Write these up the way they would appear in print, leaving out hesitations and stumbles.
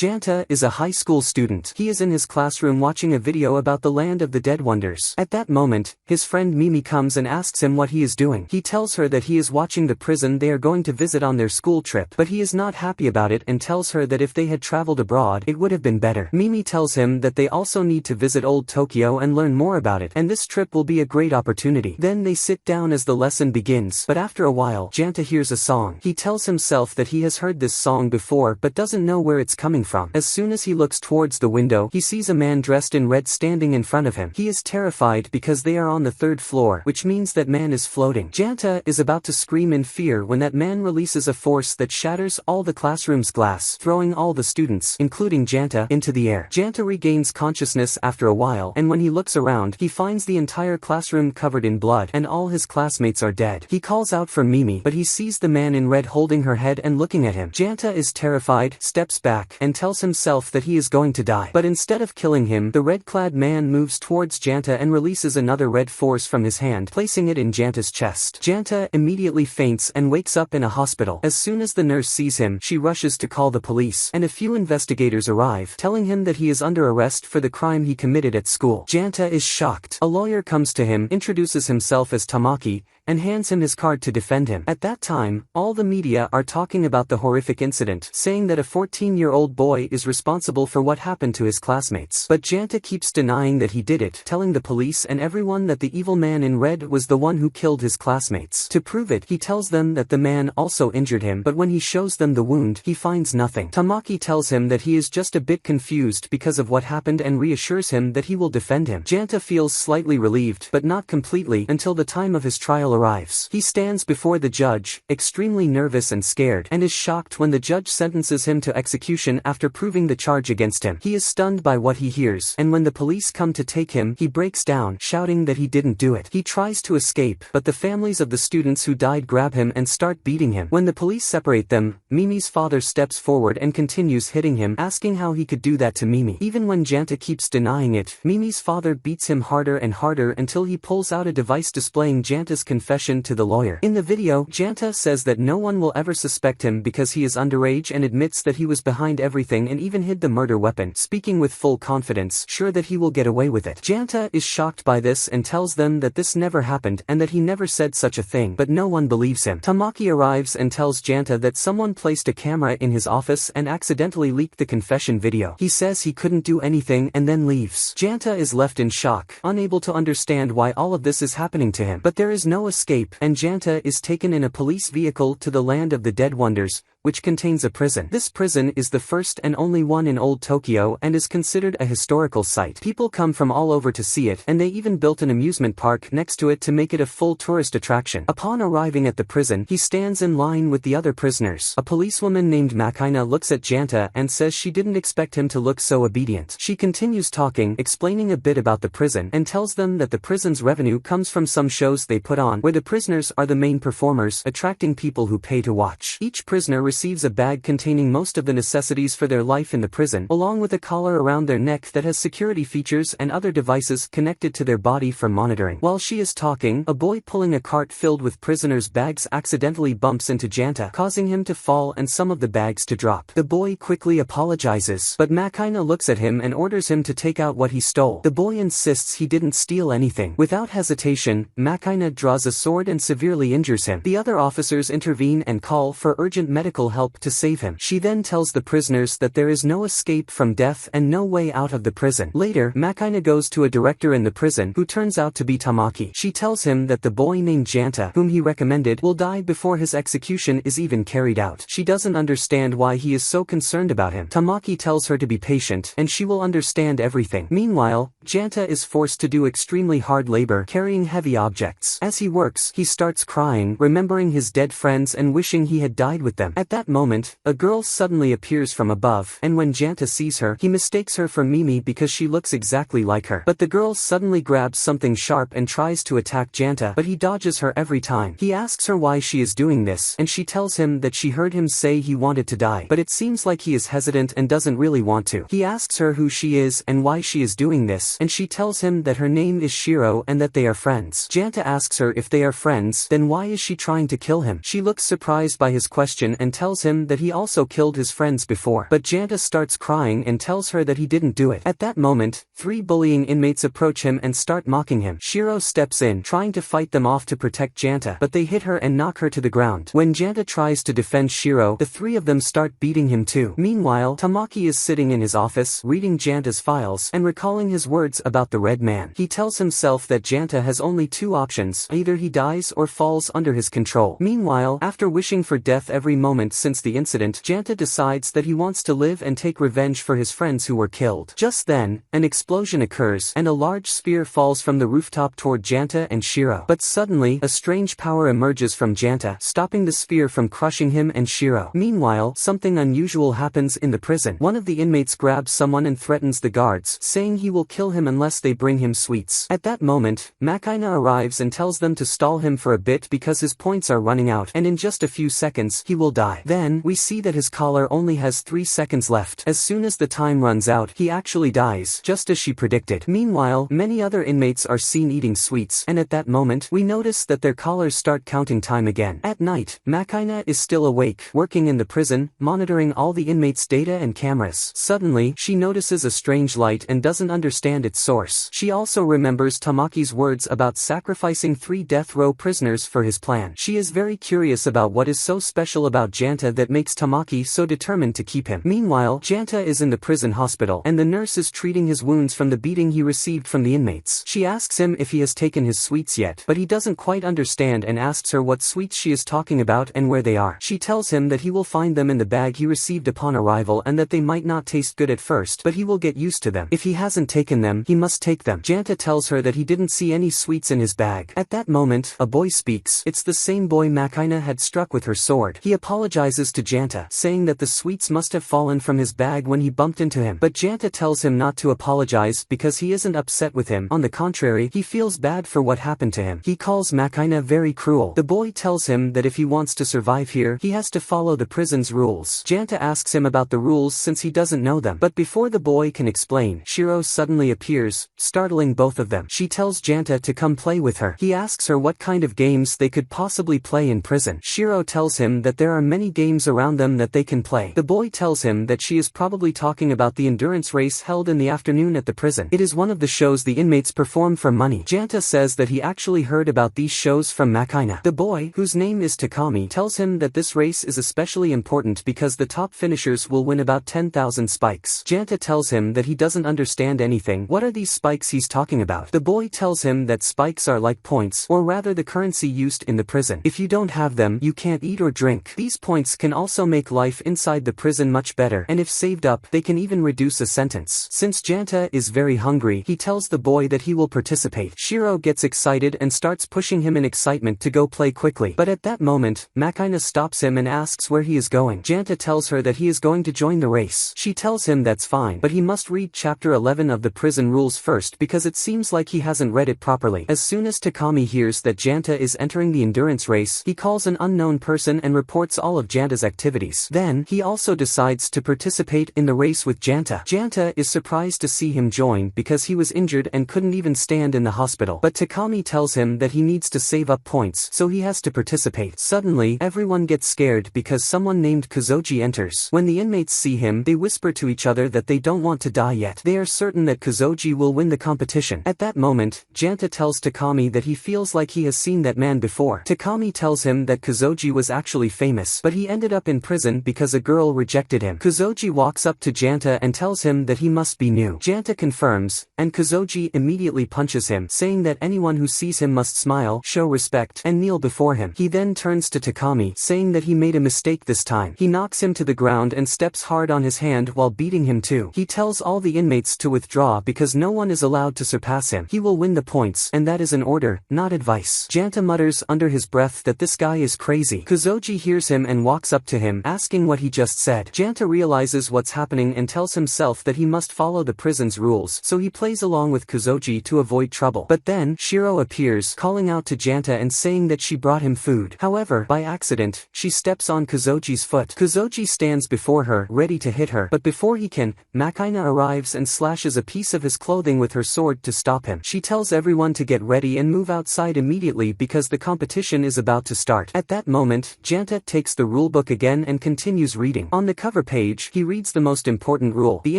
Janta is a high school student. He is in his classroom watching a video about the land of the dead wonders. At that moment, his friend Mimi comes and asks him what he is doing. He tells her that he is watching the prison they are going to visit on their school trip, but he is not happy about it and tells her that if they had traveled abroad it would have been better. Mimi tells him that they also need to visit old Tokyo and learn more about it, and this trip will be a great opportunity. Then they sit down as the lesson begins, but after a while, Janta hears a song. He tells himself that he has heard this song before but doesn't know where it's coming from. As soon as he looks towards the window, he sees a man dressed in red standing in front of him. He is terrified because they are on the 3rd floor, which means that man is floating. Janta is about to scream in fear when that man releases a force that shatters all the classroom's glass, throwing all the students, including Janta, into the air. Janta regains consciousness after a while, and when he looks around, he finds the entire classroom covered in blood and all his classmates are dead. He calls out for Mimi, but he sees the man in red holding her head and looking at him. Janta is terrified, steps back, and tells himself that he is going to die. But instead of killing him, the red-clad man moves towards Janta and releases another red force from his hand, placing it in Janta's chest. Janta immediately faints and wakes up in a hospital. As soon as the nurse sees him, she rushes to call the police, and a few investigators arrive, telling him that he is under arrest for the crime he committed at school. Janta is shocked. A lawyer comes to him, introduces himself as Tamaki, and hands him his card to defend him. At that time, all the media are talking about the horrific incident, saying that a 14-year-old boy is responsible for what happened to his classmates. But Janta keeps denying that he did it, telling the police and everyone that the evil man in red was the one who killed his classmates. To prove it, he tells them that the man also injured him, but when he shows them the wound, he finds nothing. Tamaki tells him that he is just a bit confused because of what happened and reassures him that he will defend him. Janta feels slightly relieved, but not completely, until the time of his trial arrives. He stands before the judge, extremely nervous and scared, and is shocked when the judge sentences him to execution after proving the charge against him. He is stunned by what he hears, and when the police come to take him, he breaks down, shouting that he didn't do it. He tries to escape, but the families of the students who died grab him and start beating him. When the police separate them, Mimi's father steps forward and continues hitting him, asking how he could do that to Mimi. Even when Janta keeps denying it, Mimi's father beats him harder and harder until he pulls out a device displaying Janta's confession to the lawyer. In the video, Janta says that no one will ever suspect him because he is underage and admits that he was behind everything and even hid the murder weapon, speaking with full confidence, sure that he will get away with it. Janta is shocked by this and tells them that this never happened and that he never said such a thing, but no one believes him. Tamaki arrives and tells Janta that someone placed a camera in his office and accidentally leaked the confession video. He says he couldn't do anything and then leaves. Janta is left in shock, unable to understand why all of this is happening to him. But there is no escape, and Janta is taken in a police vehicle to the land of the dead wonders, which contains a prison. This prison is the first and only one in Old Tokyo and is considered a historical site. People come from all over to see it, and they even built an amusement park next to it to make it a full tourist attraction. Upon arriving at the prison, he stands in line with the other prisoners. A policewoman named Makina looks at Janta and says she didn't expect him to look so obedient. She continues talking, explaining a bit about the prison, and tells them that the prison's revenue comes from some shows they put on, where the prisoners are the main performers, attracting people who pay to watch. Each prisoner receives a bag containing most of the necessities for their life in the prison, along with a collar around their neck that has security features and other devices connected to their body for monitoring. While she is talking, a boy pulling a cart filled with prisoners' bags accidentally bumps into Janta, causing him to fall and some of the bags to drop. The boy quickly apologizes, but Makina looks at him and orders him to take out what he stole. The boy insists he didn't steal anything. Without hesitation, Makina draws a sword and severely injures him. The other officers intervene and call for urgent medical help to save him. She then tells the prisoners that there is no escape from death and no way out of the prison. Later, Makina goes to a director in the prison who turns out to be Tamaki. She tells him that the boy named Janta, whom he recommended, will die before his execution is even carried out. She doesn't understand why he is so concerned about him. Tamaki tells her to be patient, and she will understand everything. Meanwhile, Janta is forced to do extremely hard labor, carrying heavy objects. As he works, he starts crying, remembering his dead friends and wishing he had died with them. At that moment, a girl suddenly appears from above, and when Janta sees her, he mistakes her for Mimi because she looks exactly like her. But the girl suddenly grabs something sharp and tries to attack Janta, but he dodges her every time. He asks her why she is doing this, and she tells him that she heard him say he wanted to die, but it seems like he is hesitant and doesn't really want to. He asks her who she is and why she is doing this, and she tells him that her name is Shiro and that they are friends. Janta asks her if they are friends, then why is she trying to kill him? She looks surprised by his question and tells him that he also killed his friends before. But Janta starts crying and tells her that he didn't do it. At that moment, 3 bullying inmates approach him and start mocking him. Shiro steps in, trying to fight them off to protect Janta, but they hit her and knock her to the ground. When Janta tries to defend Shiro, the 3 of them start beating him too. Meanwhile, Tamaki is sitting in his office, reading Janta's files, and recalling his words about the Red Man. He tells himself that Janta has only 2 options, either he dies or falls under his control. Meanwhile, after wishing for death every moment since the incident, Janta decides that he wants to live and take revenge for his friends who were killed. Just then, an explosion occurs, and a large sphere falls from the rooftop toward Janta and Shiro. But suddenly, a strange power emerges from Janta, stopping the sphere from crushing him and Shiro. Meanwhile, something unusual happens in the prison. One of the inmates grabs someone and threatens the guards, saying he will kill him unless they bring him sweets. At that moment, Makina arrives and tells them to stall him for a bit because his points are running out, and in just a few seconds, he will die. Then, we see that his collar only has 3 seconds left. As soon as the time runs out, he actually dies, just as she predicted. Meanwhile, many other inmates are seen eating sweets, and at that moment, we notice that their collars start counting time again. At night, Makina is still awake, working in the prison, monitoring all the inmates' data and cameras. Suddenly, she notices a strange light and doesn't understand its source. She also remembers Tamaki's words about sacrificing 3 death row prisoners for his plan. She is very curious about what is so special about Janta that makes Tamaki so determined to keep him. Meanwhile, Janta is in the prison hospital, and the nurse is treating his wounds from the beating he received from the inmates. She asks him if he has taken his sweets yet, but he doesn't quite understand and asks her what sweets she is talking about and where they are. She tells him that he will find them in the bag he received upon arrival and that they might not taste good at first, but he will get used to them. If he hasn't taken them, he must take them. Janta tells her that he didn't see any sweets in his bag. At that moment, a boy speaks. It's the same boy Makina had struck with her sword. He apologizes to Janta, saying that the sweets must have fallen from his bag when he bumped into him. But Janta tells him not to apologize because he isn't upset with him. On the contrary, he feels bad for what happened to him. He calls Makina very cruel. The boy tells him that if he wants to survive here, he has to follow the prison's rules. Janta asks him about the rules since he doesn't know them. But before the boy can explain, Shiro suddenly appears, startling both of them. She tells Janta to come play with her. He asks her what kind of games they could possibly play in prison. Shiro tells him that there are many games around them that they can play. The boy tells him that she is probably talking about the endurance race held in the afternoon at the prison. It is one of the shows the inmates perform for money. Janta says that he actually heard about these shows from Makina. The boy, whose name is Takami, tells him that this race is especially important because the top finishers will win about 10,000 spikes. Janta tells him that he doesn't understand anything. What are these spikes he's talking about? The boy tells him that spikes are like points, or rather the currency used in the prison. If you don't have them, you can't eat or drink. These points can also make life inside the prison much better, and if saved up, they can even reduce a sentence. Since Janta is very hungry, he tells the boy that he will participate. Shiro gets excited and starts pushing him in excitement to go play quickly. But at that moment, Makina stops him and asks where he is going. Janta tells her that he is going to join the race. She tells him that's fine, but he must read chapter 11 of the prison rules first because it seems like he hasn't read it properly. As soon as Takami hears that Janta is entering the endurance race, he calls an unknown person and reports all of Janta's activities. Then, he also decides to participate in the race with Janta. Janta is surprised to see him join because he was injured and couldn't even stand in the hospital. But Takami tells him that he needs to save up points, so he has to participate. Suddenly, everyone gets scared because someone named Kozoji enters. When the inmates see him, they whisper to each other that they don't want to die yet. They are certain that Kozoji will win the competition. At that moment, Janta tells Takami that he feels like he has seen that man before. Takami tells him that Kozoji was actually famous, but he ended up in prison because a girl rejected him. Kozoji walks up to Janta and tells him that he must be new. Janta confirms, and Kozoji immediately punches him, saying that anyone who sees him must smile, show respect, and kneel before him. He then turns to Takami, saying that he made a mistake this time. He knocks him to the ground and steps hard on his hand while beating him too. He tells all the inmates to withdraw because no one is allowed to surpass him. He will win the points, and that is an order, not advice. Janta mutters under his breath that this guy is crazy. Kozoji hears him and walks up to him, asking what he just said. Janta realizes what's happening and tells himself that he must follow the prison's rules, so he plays along with Kozoji to avoid trouble. But then, Shiro appears, calling out to Janta and saying that she brought him food. However, by accident, she steps on Kozoji's foot. Kozoji stands before her, ready to hit her, but before he can, Makina arrives and slashes a piece of his clothing with her sword to stop him. She tells everyone to get ready and move outside immediately because the competition is about to start. At that moment, Janta takes the rulebook again and continues reading. On the cover page, he reads the most important rule. The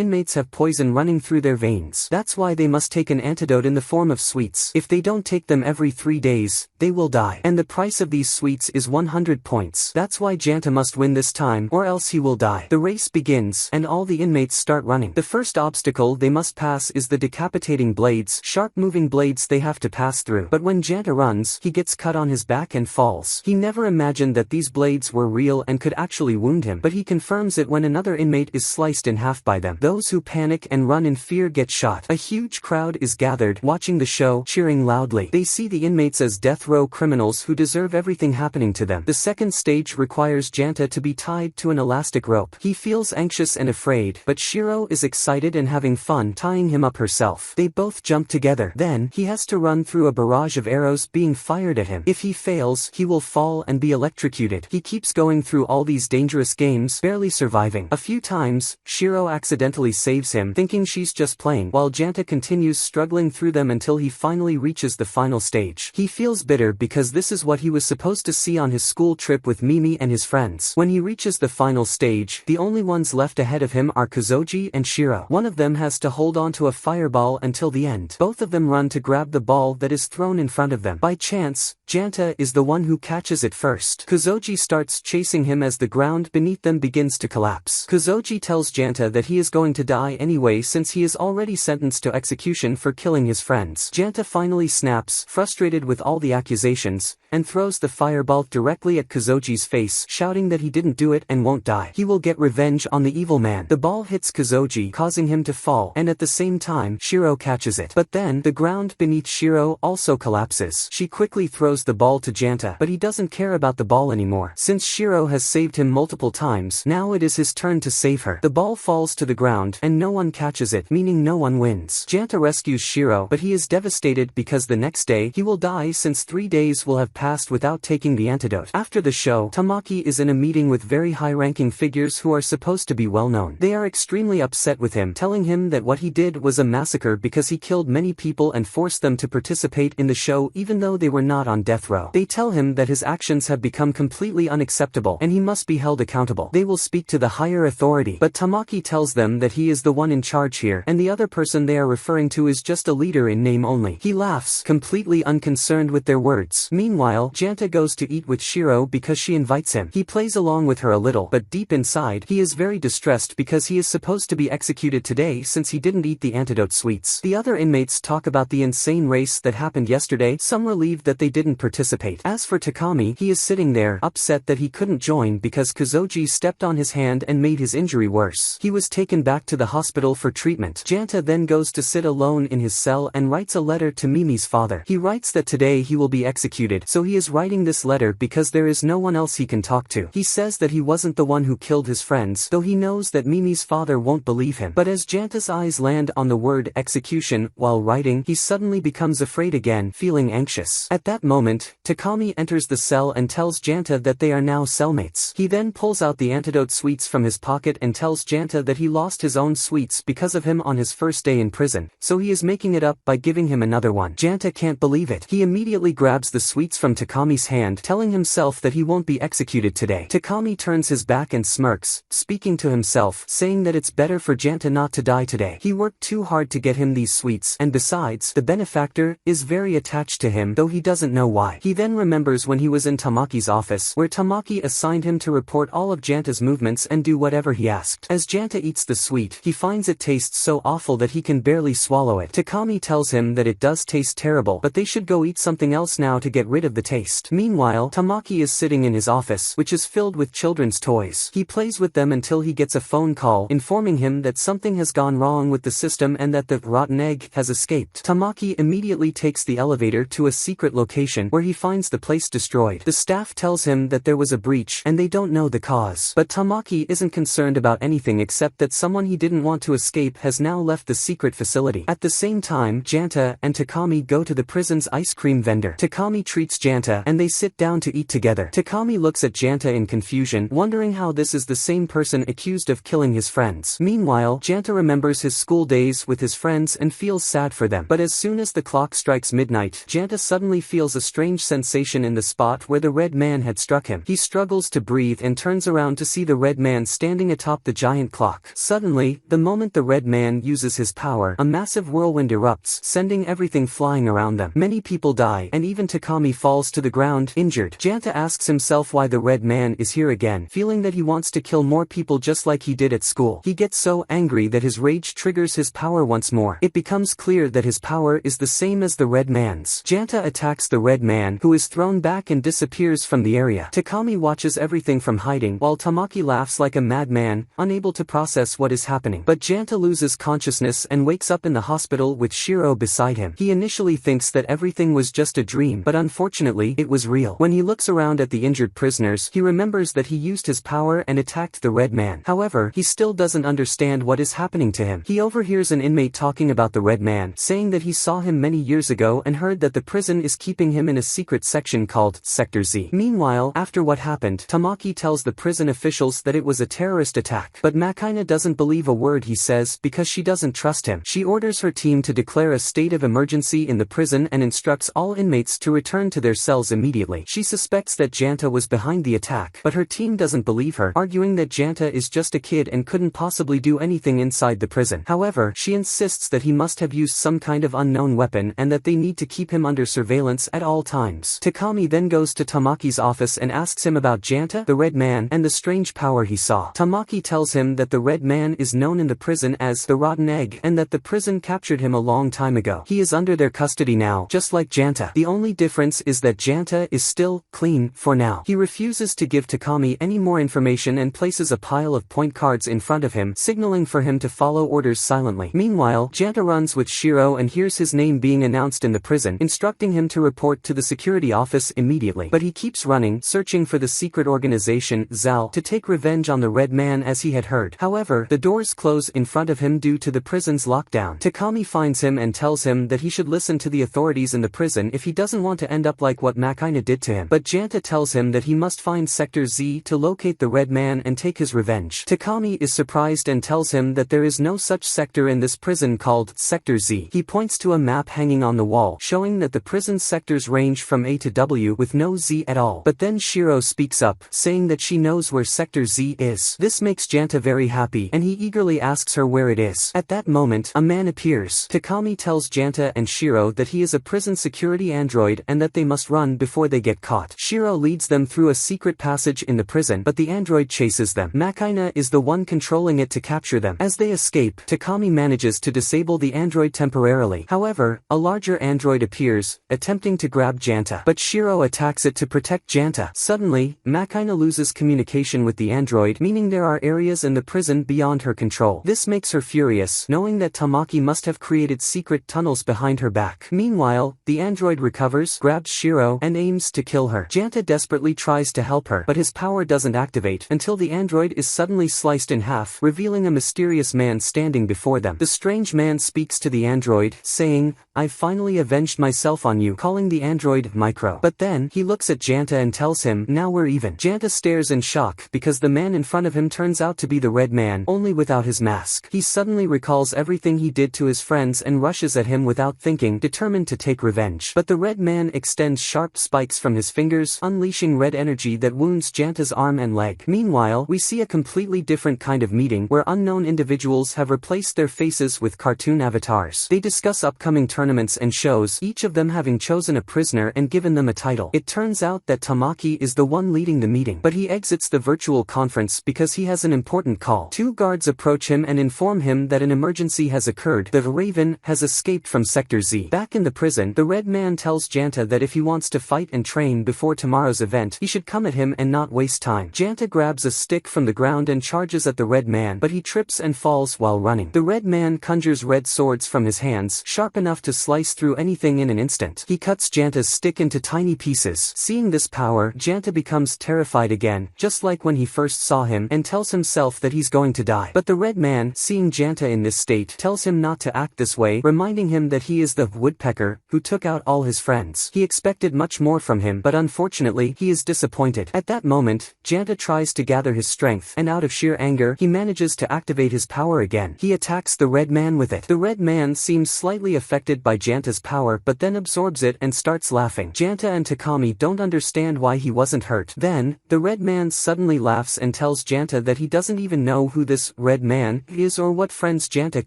inmates have poison running through their veins. That's why they must take an antidote in the form of sweets. If they don't take them every 3 days, they will die. And the price of these sweets is 100 points. That's why Janta must win this time, or else he will die. The race begins, and all the inmates start running. The first obstacle they must pass is the decapitating blades, sharp moving blades they have to pass through. But when Janta runs, he gets cut on his back and falls. He never imagined that these blades were real and could actually wound him, but he confirms it when another inmate is sliced in half by them. Those who panic and run in fear get shot. A huge crowd is gathered, watching the show, cheering loudly. They see the inmates as death row criminals who deserve everything happening to them. The second stage requires Janta to be tied to an elastic rope. He feels anxious and afraid, but Shiro is excited and having fun tying him up herself. They both jump together. Then, he has to run through a barrage of arrows being fired at him. If he fails, he will fall and be electrocuted. He keeps going through all these dangerous games, barely surviving. A few times, Shiro accidentally saves him, thinking she's just playing, while Janta continues struggling through them until he finally reaches the final stage. He feels bitter because this is what he was supposed to see on his school trip with Mimi and his friends. When he reaches the final stage, the only ones left ahead of him are Kozoji and Shiro. One of them has to hold on to a fireball until the end. Both of them run to grab the ball that is thrown in front of them. By chance, Janta is the one who catches it first. Kozoji starts chasing him as the ground beneath them begins to collapse. Kozoji tells Janta that he is going to die anyway since he is already sentenced to execution for killing his friends. Janta finally snaps, frustrated with all the accusations, and throws the fireball directly at Kozoji's face, shouting that he didn't do it and won't die. He will get revenge on the evil man. The ball hits Kozoji, causing him to fall, and at the same time, Shiro catches it. But then, the ground beneath Shiro also collapses. She quickly throws the ball to Janta, but he doesn't care about the ball anymore. Since Shiro has saved him multiple times, now it is his turn to save her. The ball falls to the ground, and no one catches it, meaning no one wins. Janta rescues Shiro, but he is devastated because the next day, he will die since 3 days will have passed without taking the antidote. After the show, Tamaki is in a meeting with very high-ranking figures who are supposed to be well-known. They are extremely upset with him, telling him that what he did was a massacre because he killed many people and forced them to participate in the show even though they were not on death row. They tell him that his actions have become completely unacceptable and he must be held accountable. They will speak to the higher authority, but Tamaki tells them that he is the one in charge here and the other person they are referring to is just a leader in name only. He laughs, completely unconcerned with their words. Meanwhile, Janta goes to eat with Shiro because she invites him. He plays along with her a little, but deep inside, he is very distressed because he is supposed to be executed today since he didn't eat the antidote sweets. The other inmates talk about the insane race that happened yesterday, some relieved that they didn't participate. As for Takami, he is sitting there, upset that he couldn't join because Kozoji stepped on his hand and made his injury worse. He was taken back to the hospital for treatment. Janta then goes to sit alone in his cell and writes a letter to Mimi's father. He writes that today he will be executed, so he is writing this letter because there is no one else he can talk to. He says that he wasn't the one who killed his friends, though he knows that Mimi's father won't believe him. But as Janta's eyes land on the word execution while writing, he suddenly becomes afraid again, feeling anxious. At that moment, Takami enters the cell and tells Janta that they are now cellmates. He then pulls out the antidote sweets from his pocket and tells Janta that he lost his own sweets because of him on his first day in prison, so he is making it up by giving him another one. Janta can't believe it. He immediately grabs the sweets from Takami's hand, telling himself that he won't be executed today. Takami turns his back and smirks, speaking to himself, saying that it's better for Janta not to die today. He worked too hard to get him these sweets, and besides, the benefactor is very attached to him, though he doesn't know why. He then remembers when he was in Tamaki's office, where Tamaki assigned him to report all of Janta's movements and do whatever he asked. As Janta eats the sweet, he finds it tastes so awful that he can barely swallow it. Takami tells him that it does taste terrible, but they should go eat something else now to get rid of the taste. Meanwhile, Tamaki is sitting in his office, which is filled with children's toys. He plays with them until he gets a phone call informing him that something has gone wrong with the system and that the rotten egg has escaped. Tamaki immediately takes the elevator to a secret location where he finds the place destroyed. The staff tells him that there was a breach and they don't know the cause. But Tamaki isn't concerned about anything except that someone he didn't want to escape has now left the secret facility. At the same time, Janta and Takami go to the prison's ice cream vendor. Takami treats Janta and they sit down to eat together. Takami looks at Janta in confusion, wondering how this is the same person accused of killing his friends. Meanwhile, Janta remembers his school days with his friends and feels sad for them. But as soon as the clock strikes midnight, Janta suddenly feels a strange sensation in the spot where the red man had struck him. He struggles to breathe and turns around to see the red man standing atop the giant clock. Suddenly, the moment the red man uses his power, a massive whirlwind erupts, sending everything flying around them. Many people die, and even Takami falls to the ground, injured. Janta asks himself why the red man is here again, feeling that he wants to kill more people just like he did at school. He gets so angry that his rage triggers his power once more. It becomes clear that his power is the same as the red man's. Janta attacks the red man, who is thrown back and disappears from the area. Takami watches everything from hiding, while Tamaki laughs like a madman, unable to process what is happening. But Janta loses consciousness and wakes up in the hospital with Shiro beside him. He initially thinks that everything was just a dream, but unfortunately, it was real. When he looks around at the injured prisoners, he remembers that he used his power and attacked the red man. However, he still doesn't understand what is happening to him. He overhears an inmate talking about the red man, saying that he saw him many years ago and heard that the prison is keeping him in a secret section called Sector Z. Meanwhile, after what happened, Tamaki tells the prison officials that it was a terrorist attack. But Makaina doesn't believe a word he says because she doesn't trust him. She orders her team to declare a state of emergency in the prison and instructs all inmates to return to their cells immediately. She suspects that Janta was behind the attack, but her team doesn't believe her, arguing that Janta is just a kid and couldn't possibly do anything inside the prison. However, she insists that he must have used some kind of unknown weapon and that they need to keep him under surveillance at all times. Takami then goes to Tamaki's office and asks him about Janta, the red man, and the strange power he saw. Tamaki tells him that the red man is known in the prison as the rotten egg and that the prison captured him a long time ago. He is under their custody now, just like Janta. The only difference is that Janta is still clean for now. He refuses to give Takami any more information and places a pile of point cards in front of him, signaling for him to follow orders silently. Meanwhile, Janta runs with Shiro and hears his name being announced in the prison, instructing him to report to the security office immediately. But he keeps running, searching for the secret organization, Zal, to take revenge on the red man as he had heard. However, the doors close in front of him due to the prison's lockdown. Takami finds him and tells him that he should listen to the authorities in the prison if he doesn't want to end up like what Makaina did to him. But Janta tells him that he must find Sector Z to locate the red man and take his revenge. Takami is surprised and tells him that there is no such sector in this prison called Sector Z. He points to a map hanging on the wall, showing that the prison's sectors range from A to W with no Z at all. But then Shiro speaks up, saying that she knows where Sector Z is. This makes Janta very happy, and he eagerly asks her where it is. At that moment, a man appears. Takami tells Janta and Shiro that he is a prison security android and that they must run before they get caught. Shiro leads them through a secret passage in the prison, but the android chases them. Makaina is the one controlling it to capture them. As they escape, Takami manages to disable the android temporarily. However, a larger android appears, attempting to grab Janta, but Shiro attacks it to protect Janta. Suddenly, Makaina loses communication with the android, meaning there are areas in the prison beyond her control. This makes her furious, knowing that Tamaki must have created secret tunnels behind her back. Meanwhile, the android recovers, grabs Shiro, and aims to kill her. Janta desperately tries to help her, but his power doesn't activate until the android is suddenly sliced in half, revealing a mysterious man standing before them. The strange man speaks to the android, saying, "I've finally avenged myself on you," calling the android Micro. But then, he looks at Janta and tells him, "Now we're even." Janta stares in shock because the man in front of him turns out to be the red man, only without his mask. He suddenly recalls everything he did to his friends and rushes at him without thinking, determined to take revenge. But the red man extends sharp spikes from his fingers, unleashing red energy that wounds Janta's arm and leg. Meanwhile, we see a completely different kind of meeting where unknown individuals have replaced their faces with cartoon avatars. They discuss upcoming tournaments and shows, each of them having chosen a prisoner and given them a title. It turns out that Tamaki is the one leading the meeting, but he exits the virtual conference because he has an important call. Two guards approach him and inform him that an emergency has occurred. The Raven has escaped from Sector Z. Back in the prison, the red man tells Janta that if he wants to fight and train before tomorrow's event, he should come at him and not waste time. Janta grabs a stick from the ground and charges at the red man, but he trips and falls while running. The red man conjures red swords from his hands, sharp enough to slice through anything in an instant. He cuts Janta's stick into tiny pieces. Seeing this power, Janta becomes terrified again, just like when he first saw him, and tells himself that he's going to die. But the red man, seeing Janta in this state, tells him not to act this way, reminding him that he is the woodpecker who took out all his friends. He expects expected much more from him, but unfortunately, he is disappointed. At that moment, Janta tries to gather his strength, and out of sheer anger, he manages to activate his power again. He attacks the red man with it. The red man seems slightly affected by Janta's power but then absorbs it and starts laughing. Janta and Takami don't understand why he wasn't hurt. Then, the red man suddenly laughs and tells Janta that he doesn't even know who this red man is or what friends Janta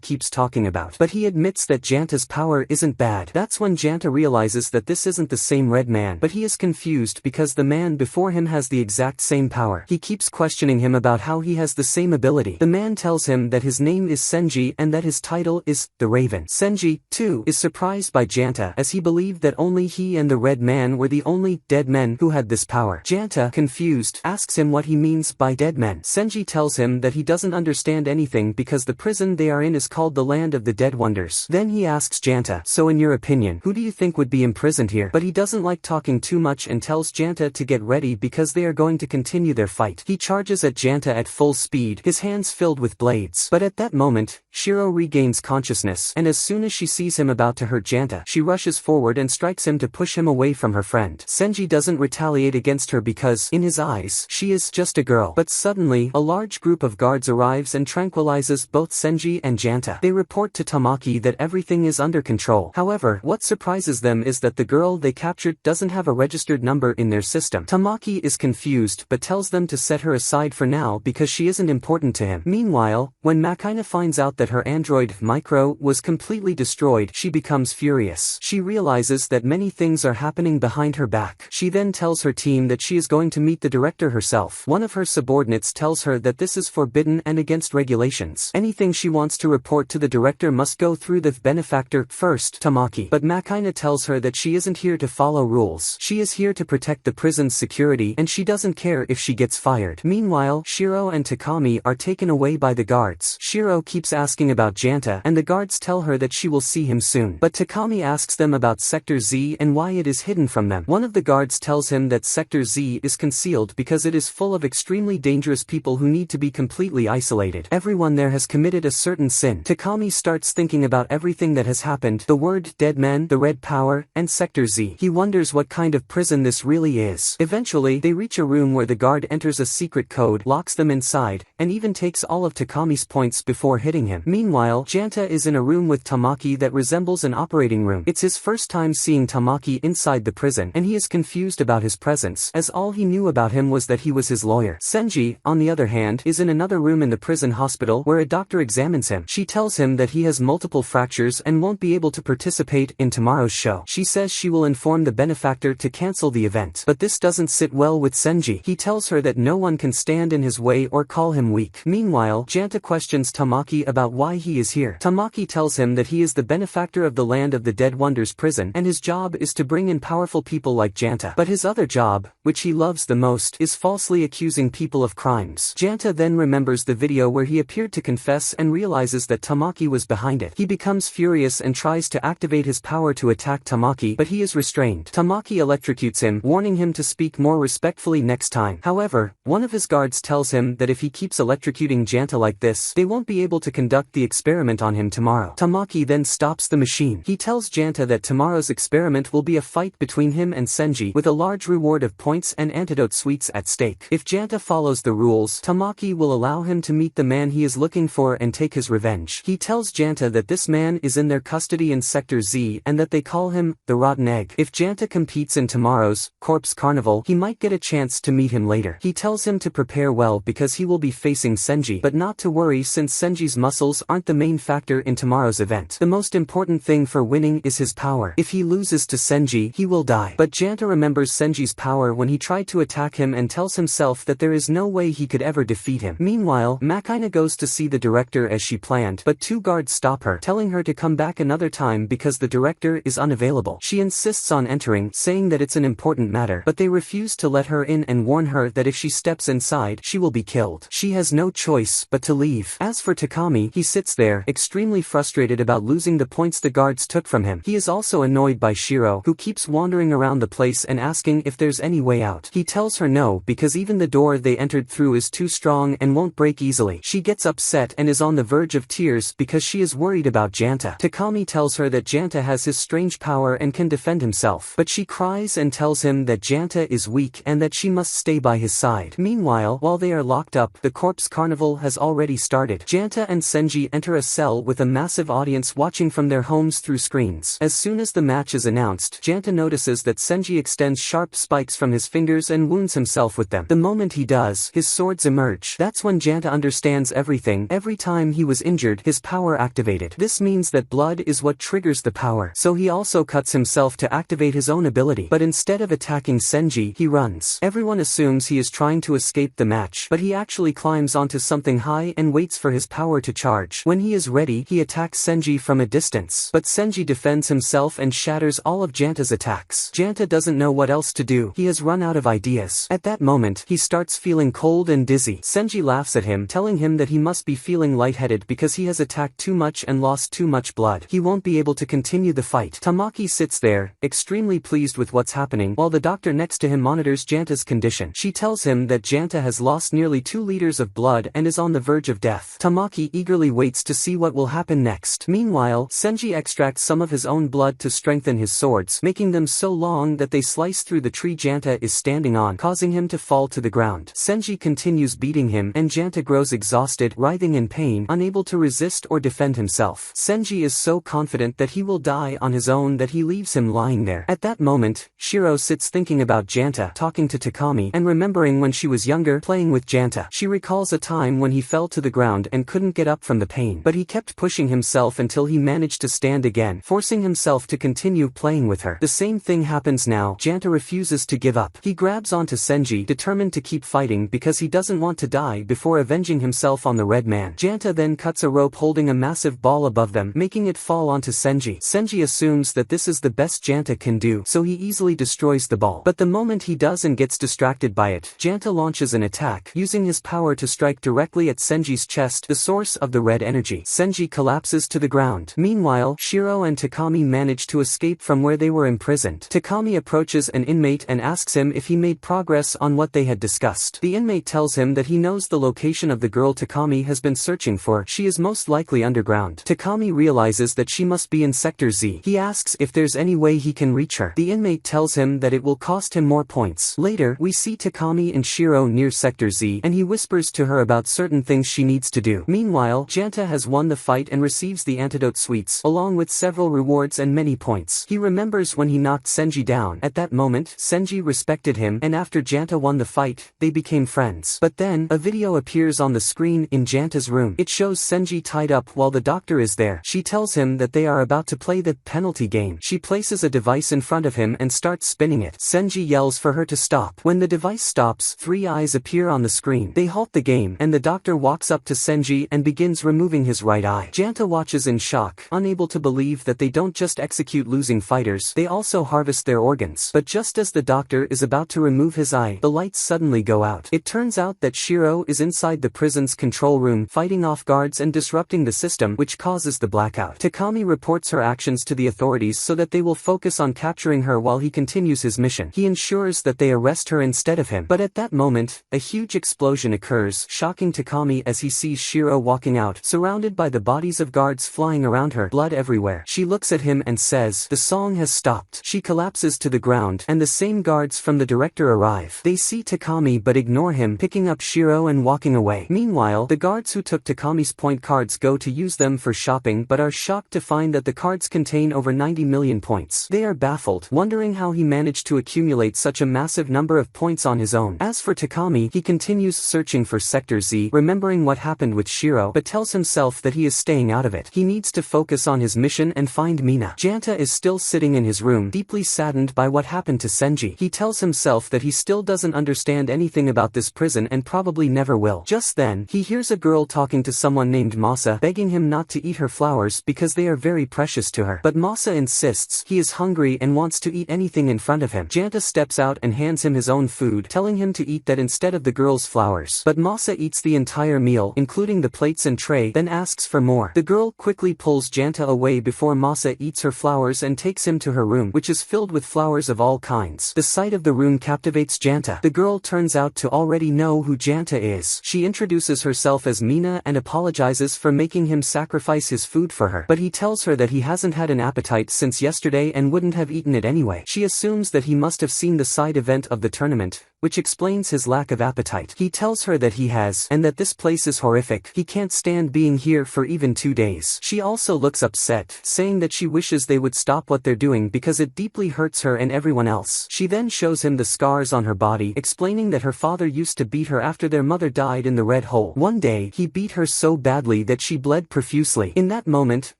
keeps talking about. But he admits that Janta's power isn't bad. That's when Janta realizes that this isn't the same red man, but he is confused because the man before him has the exact same power. He keeps questioning him about how he has the same ability. The man tells him that his name is Senji and that his title is the Raven. Senji, too, is surprised by Janta as he believed that only he and the red man were the only dead men who had this power. Janta, confused, asks him what he means by dead men. Senji tells him that he doesn't understand anything because the prison they are in is called the Land of the Dead Wonders. Then he asks Janta, so in your opinion, who do you think would be imprisoned here? But he doesn't like talking too much and tells Janta to get ready because they are going to continue their fight. He charges at Janta at full speed, his hands filled with blades. But at that moment, Shiro regains consciousness, and as soon as she sees him about to hurt Janta, she rushes forward and strikes him to push him away from her friend. Senji doesn't retaliate against her because, in his eyes, she is just a girl. But suddenly, a large group of guards arrives and tranquilizes both Senji and Janta. They report to Tamaki that everything is under control. However, what surprises them is that the girl they captured doesn't have a registered number in their system. Tamaki is confused but tells them to set her aside for now because she isn't important to him. Meanwhile, when Makina finds out that her android, Micro, was completely destroyed, she becomes furious. She realizes that many things are happening behind her back. She then tells her team that she is going to meet the director herself. One of her subordinates tells her that this is forbidden and against regulations. Anything she wants to report to the director must go through the benefactor first, Tamaki. But Makina tells her that she isn't here to follow rules. She is here to protect the prison's security and she doesn't care if she gets fired. Meanwhile, Shiro and Takami are taken away by the guards. Shiro keeps asking about Janta and the guards tell her that she will see him soon. But Takami asks them about Sector Z and why it is hidden from them. One of the guards tells him that Sector Z is concealed because it is full of extremely dangerous people who need to be completely isolated. Everyone there has committed a certain sin. Takami starts thinking about everything that has happened, the word dead men, the red power, and Sector Z. He wonders what kind of prison this really is. Eventually, they reach a room where the guard enters a secret code, locks them inside, and even takes all of Takami's points before hitting him. Meanwhile, Janta is in a room with Tamaki that resembles an operating room. It's his first time seeing Tamaki inside the prison, and he is confused about his presence, as all he knew about him was that he was his lawyer. Senji, on the other hand, is in another room in the prison hospital where a doctor examines him. She tells him that he has multiple fractures and won't be able to participate in tomorrow's show. She says she will inform the benefactor to cancel the event. But this doesn't sit well with Senji. He tells her that no one can stand in his way or call him weak. Meanwhile, Janta questions Tamaki about why he is here. Tamaki tells him that he is the benefactor of the Land of the Dead Wonders prison and his job is to bring in powerful people like Janta. But his other job, which he loves the most, is falsely accusing people of crimes. Janta then remembers the video where he appeared to confess and realizes that Tamaki was behind it. He becomes furious and tries to activate his power to attack Tamaki, but he is restrained. Tamaki electrocutes him, warning him to speak more respectfully next time. However, one of his guards tells him that if he keeps electrocuting Janta like this, they won't be able to conduct the experiment on him tomorrow. Tamaki then stops the machine. He tells Janta that tomorrow's experiment will be a fight between him and Senji, with a large reward of points and antidote sweets at stake. If Janta follows the rules, Tamaki will allow him to meet the man he is looking for and take his revenge. He tells Janta that this man is in their custody in Sector Z and that they call him the Rotten Egg. If Janta competes in tomorrow's Corpse Carnival, he might get a chance to meet him later. He tells him to prepare well because he will be facing Senji, but not to worry since Senji's muscles aren't the main factor in tomorrow's event. The most important thing for winning is his power. If he loses to Senji, he will die. But Janta remembers Senji's power when he tried to attack him and tells himself that there is no way he could ever defeat him. Meanwhile, Makina goes to see the director as she planned, but two guards stop her, telling her to come back another time because the director is unavailable. She insists on entering, saying that it's an important matter, but they refuse to let her in and warn her that if she steps inside, she will be killed. She has no choice but to leave. As for Takami, he sits there, extremely frustrated about losing the points the guards took from him. He is also annoyed by Shiro, who keeps wandering around the place and asking if there's any way out. He tells her no because even the door they entered through is too strong and won't break easily. She gets upset and is on the verge of tears because she is worried about Janta. Takami tells her that Janta has his strange power and can defend himself, but she cries and tells him that Janta is weak and that she must stay by his side. Meanwhile, while they are locked up, the Corpse Carnival has already started. Janta and Senji enter a cell with a massive audience watching from their homes through screens. As soon as the match is announced, Janta notices that Senji extends sharp spikes from his fingers and wounds himself with them. The moment he does, his swords emerge. That's when Janta understands everything. Every time he was injured, his power activated. This means that blood is what triggers the power, so he also cuts himself to activate his own ability. But instead of attacking Senji, he runs. Everyone assumes he is trying to escape the match, but he actually climbs onto something high and waits for his power to charge. When he is ready, he attacks Senji from a distance, but Senji defends himself and shatters all of Janta's attacks. Janta doesn't know what else to do. He has run out of ideas. At that moment, he starts feeling cold and dizzy. Senji laughs at him, telling him that he must be feeling lightheaded because he has attacked too much and lost too much blood. He won't be able to continue the fight. Tamaki sits there, extremely pleased with what's happening, while the doctor next to him monitors Janta's condition. She tells him that Janta has lost nearly 2 liters of blood and is on the verge of death. Tamaki eagerly waits to see what will happen next. Meanwhile, Senji extracts some of his own blood to strengthen his swords, making them so long that they slice through the tree Janta is standing on, causing him to fall to the ground. Senji continues beating him, and Janta grows exhausted, writhing in pain, unable to resist or defend himself. Senji is so confident that he will die on his own that he leaves him lying there. At that moment, Shiro sits thinking about Janta, talking to Takami, and remembering when she was younger, playing with Janta. She recalls a time when he fell to the ground and couldn't get up from the pain, but he kept pushing himself until he managed to stand again, forcing himself to continue playing with her. The same thing happens now. Janta refuses to give up. He grabs onto Senji, determined to keep fighting because he doesn't want to die before avenging himself on the red man. Janta then cuts a rope holding a massive ball above them, making it fall onto Senji. Senji assumes that this is the best Janta can do, so he easily destroys the ball. But the moment he does and gets distracted by it, Janta launches an attack, using his power to strike directly at Senji's chest, the source of the red energy. Senji collapses to the ground. Meanwhile, Shiro and Takami manage to escape from where they were imprisoned. Takami approaches an inmate and asks him if he made progress on what they had discussed. The inmate tells him that he knows the location of the girl Takami has been searching for. She is most likely underground. Takami realizes that she must be in Sector Z. He asks if there's any way he can reach her. The inmate tells him that it will cost him more points. Later, we see Takami and Shiro near Sector Z, and he whispers to her about certain things she needs to do. Meanwhile, Janta has won the fight and receives the antidote sweets, along with several rewards and many points. He remembers when he knocked Senji down. At that moment, Senji respected him, and after Janta won the fight, they became friends. But then, a video appears on the screen in Janta's room. It shows Senji tied up while the doctor is there. She tells him that they are about to play the penalty game. She places a device in front of him and starts spinning it. Senji yells for her to stop. When the device stops, 3 eyes appear on the screen. They halt the game, and the doctor walks up to Senji and begins removing his right eye. Janta watches in shock, unable to believe that they don't just execute losing fighters, they also harvest their organs. But just as the doctor is about to remove his eye, the lights suddenly go out. It turns out that Shiro is inside the prison's control room, fighting off guards and disrupting the system, which causes the blackout. Takami reports her actions to the authorities so that they will focus on capturing her while he continues his mission. He ensures that they arrest her instead of him. But at that moment, a huge explosion occurs, shocking Takami as he sees Shiro walking out, surrounded by the bodies of guards flying around her, blood everywhere. She looks at him and says, "The song has stopped." She collapses to the ground, and the same guards from the director arrive. They see Takami but ignore him, picking up Shiro and walking away. Meanwhile, the guards who took Takami's point cards go to use them for shopping but are shocked to find that the cards contain over 90 million points. They are baffled, wondering how he managed to accumulate such a massive number of points on his own. As for Takami, he continues searching for Sector Z, remembering what happened with Shiro, but tells himself that he is staying out of it. He needs to focus on his mission and find Mina. Janta is still sitting in his room, deeply saddened by what happened to Senji. He tells himself that he still doesn't understand anything about this prison and probably never will. Just then, he hears a girl talking to someone named Masa, begging him not to eat her flowers because they are very precious to her. But Masa insists he is hungry and wants to eat anything in front of him. Janta steps out and hands him his own food, telling him to eat that instead of the girl's flowers. But Masa eats the entire meal, including the plates and tray, then asks for more. The girl quickly pulls Janta away before Masa eats her flowers and takes him to her room, which is filled with flowers of all kinds. The sight of the room captivates Janta. The girl turns out to already know who Janta is. She introduces herself as Mina and apologizes for making him sacrifice his food for her, but he tells her that he hasn't had an appetite since yesterday and wouldn't have eaten it anyway. She assumes that he must have seen the side event of the tournament, which explains his lack of appetite. He tells her that he has, and that this place is horrific. He can't stand being here for even 2 days. She also looks upset, saying that she wishes they would stop what they're doing because it deeply hurts her and everyone else. She then shows him the scars on her body, explaining that her father used to beat her after their mother died in the red hole. One day, he beat her so badly that she bled profusely. In that moment,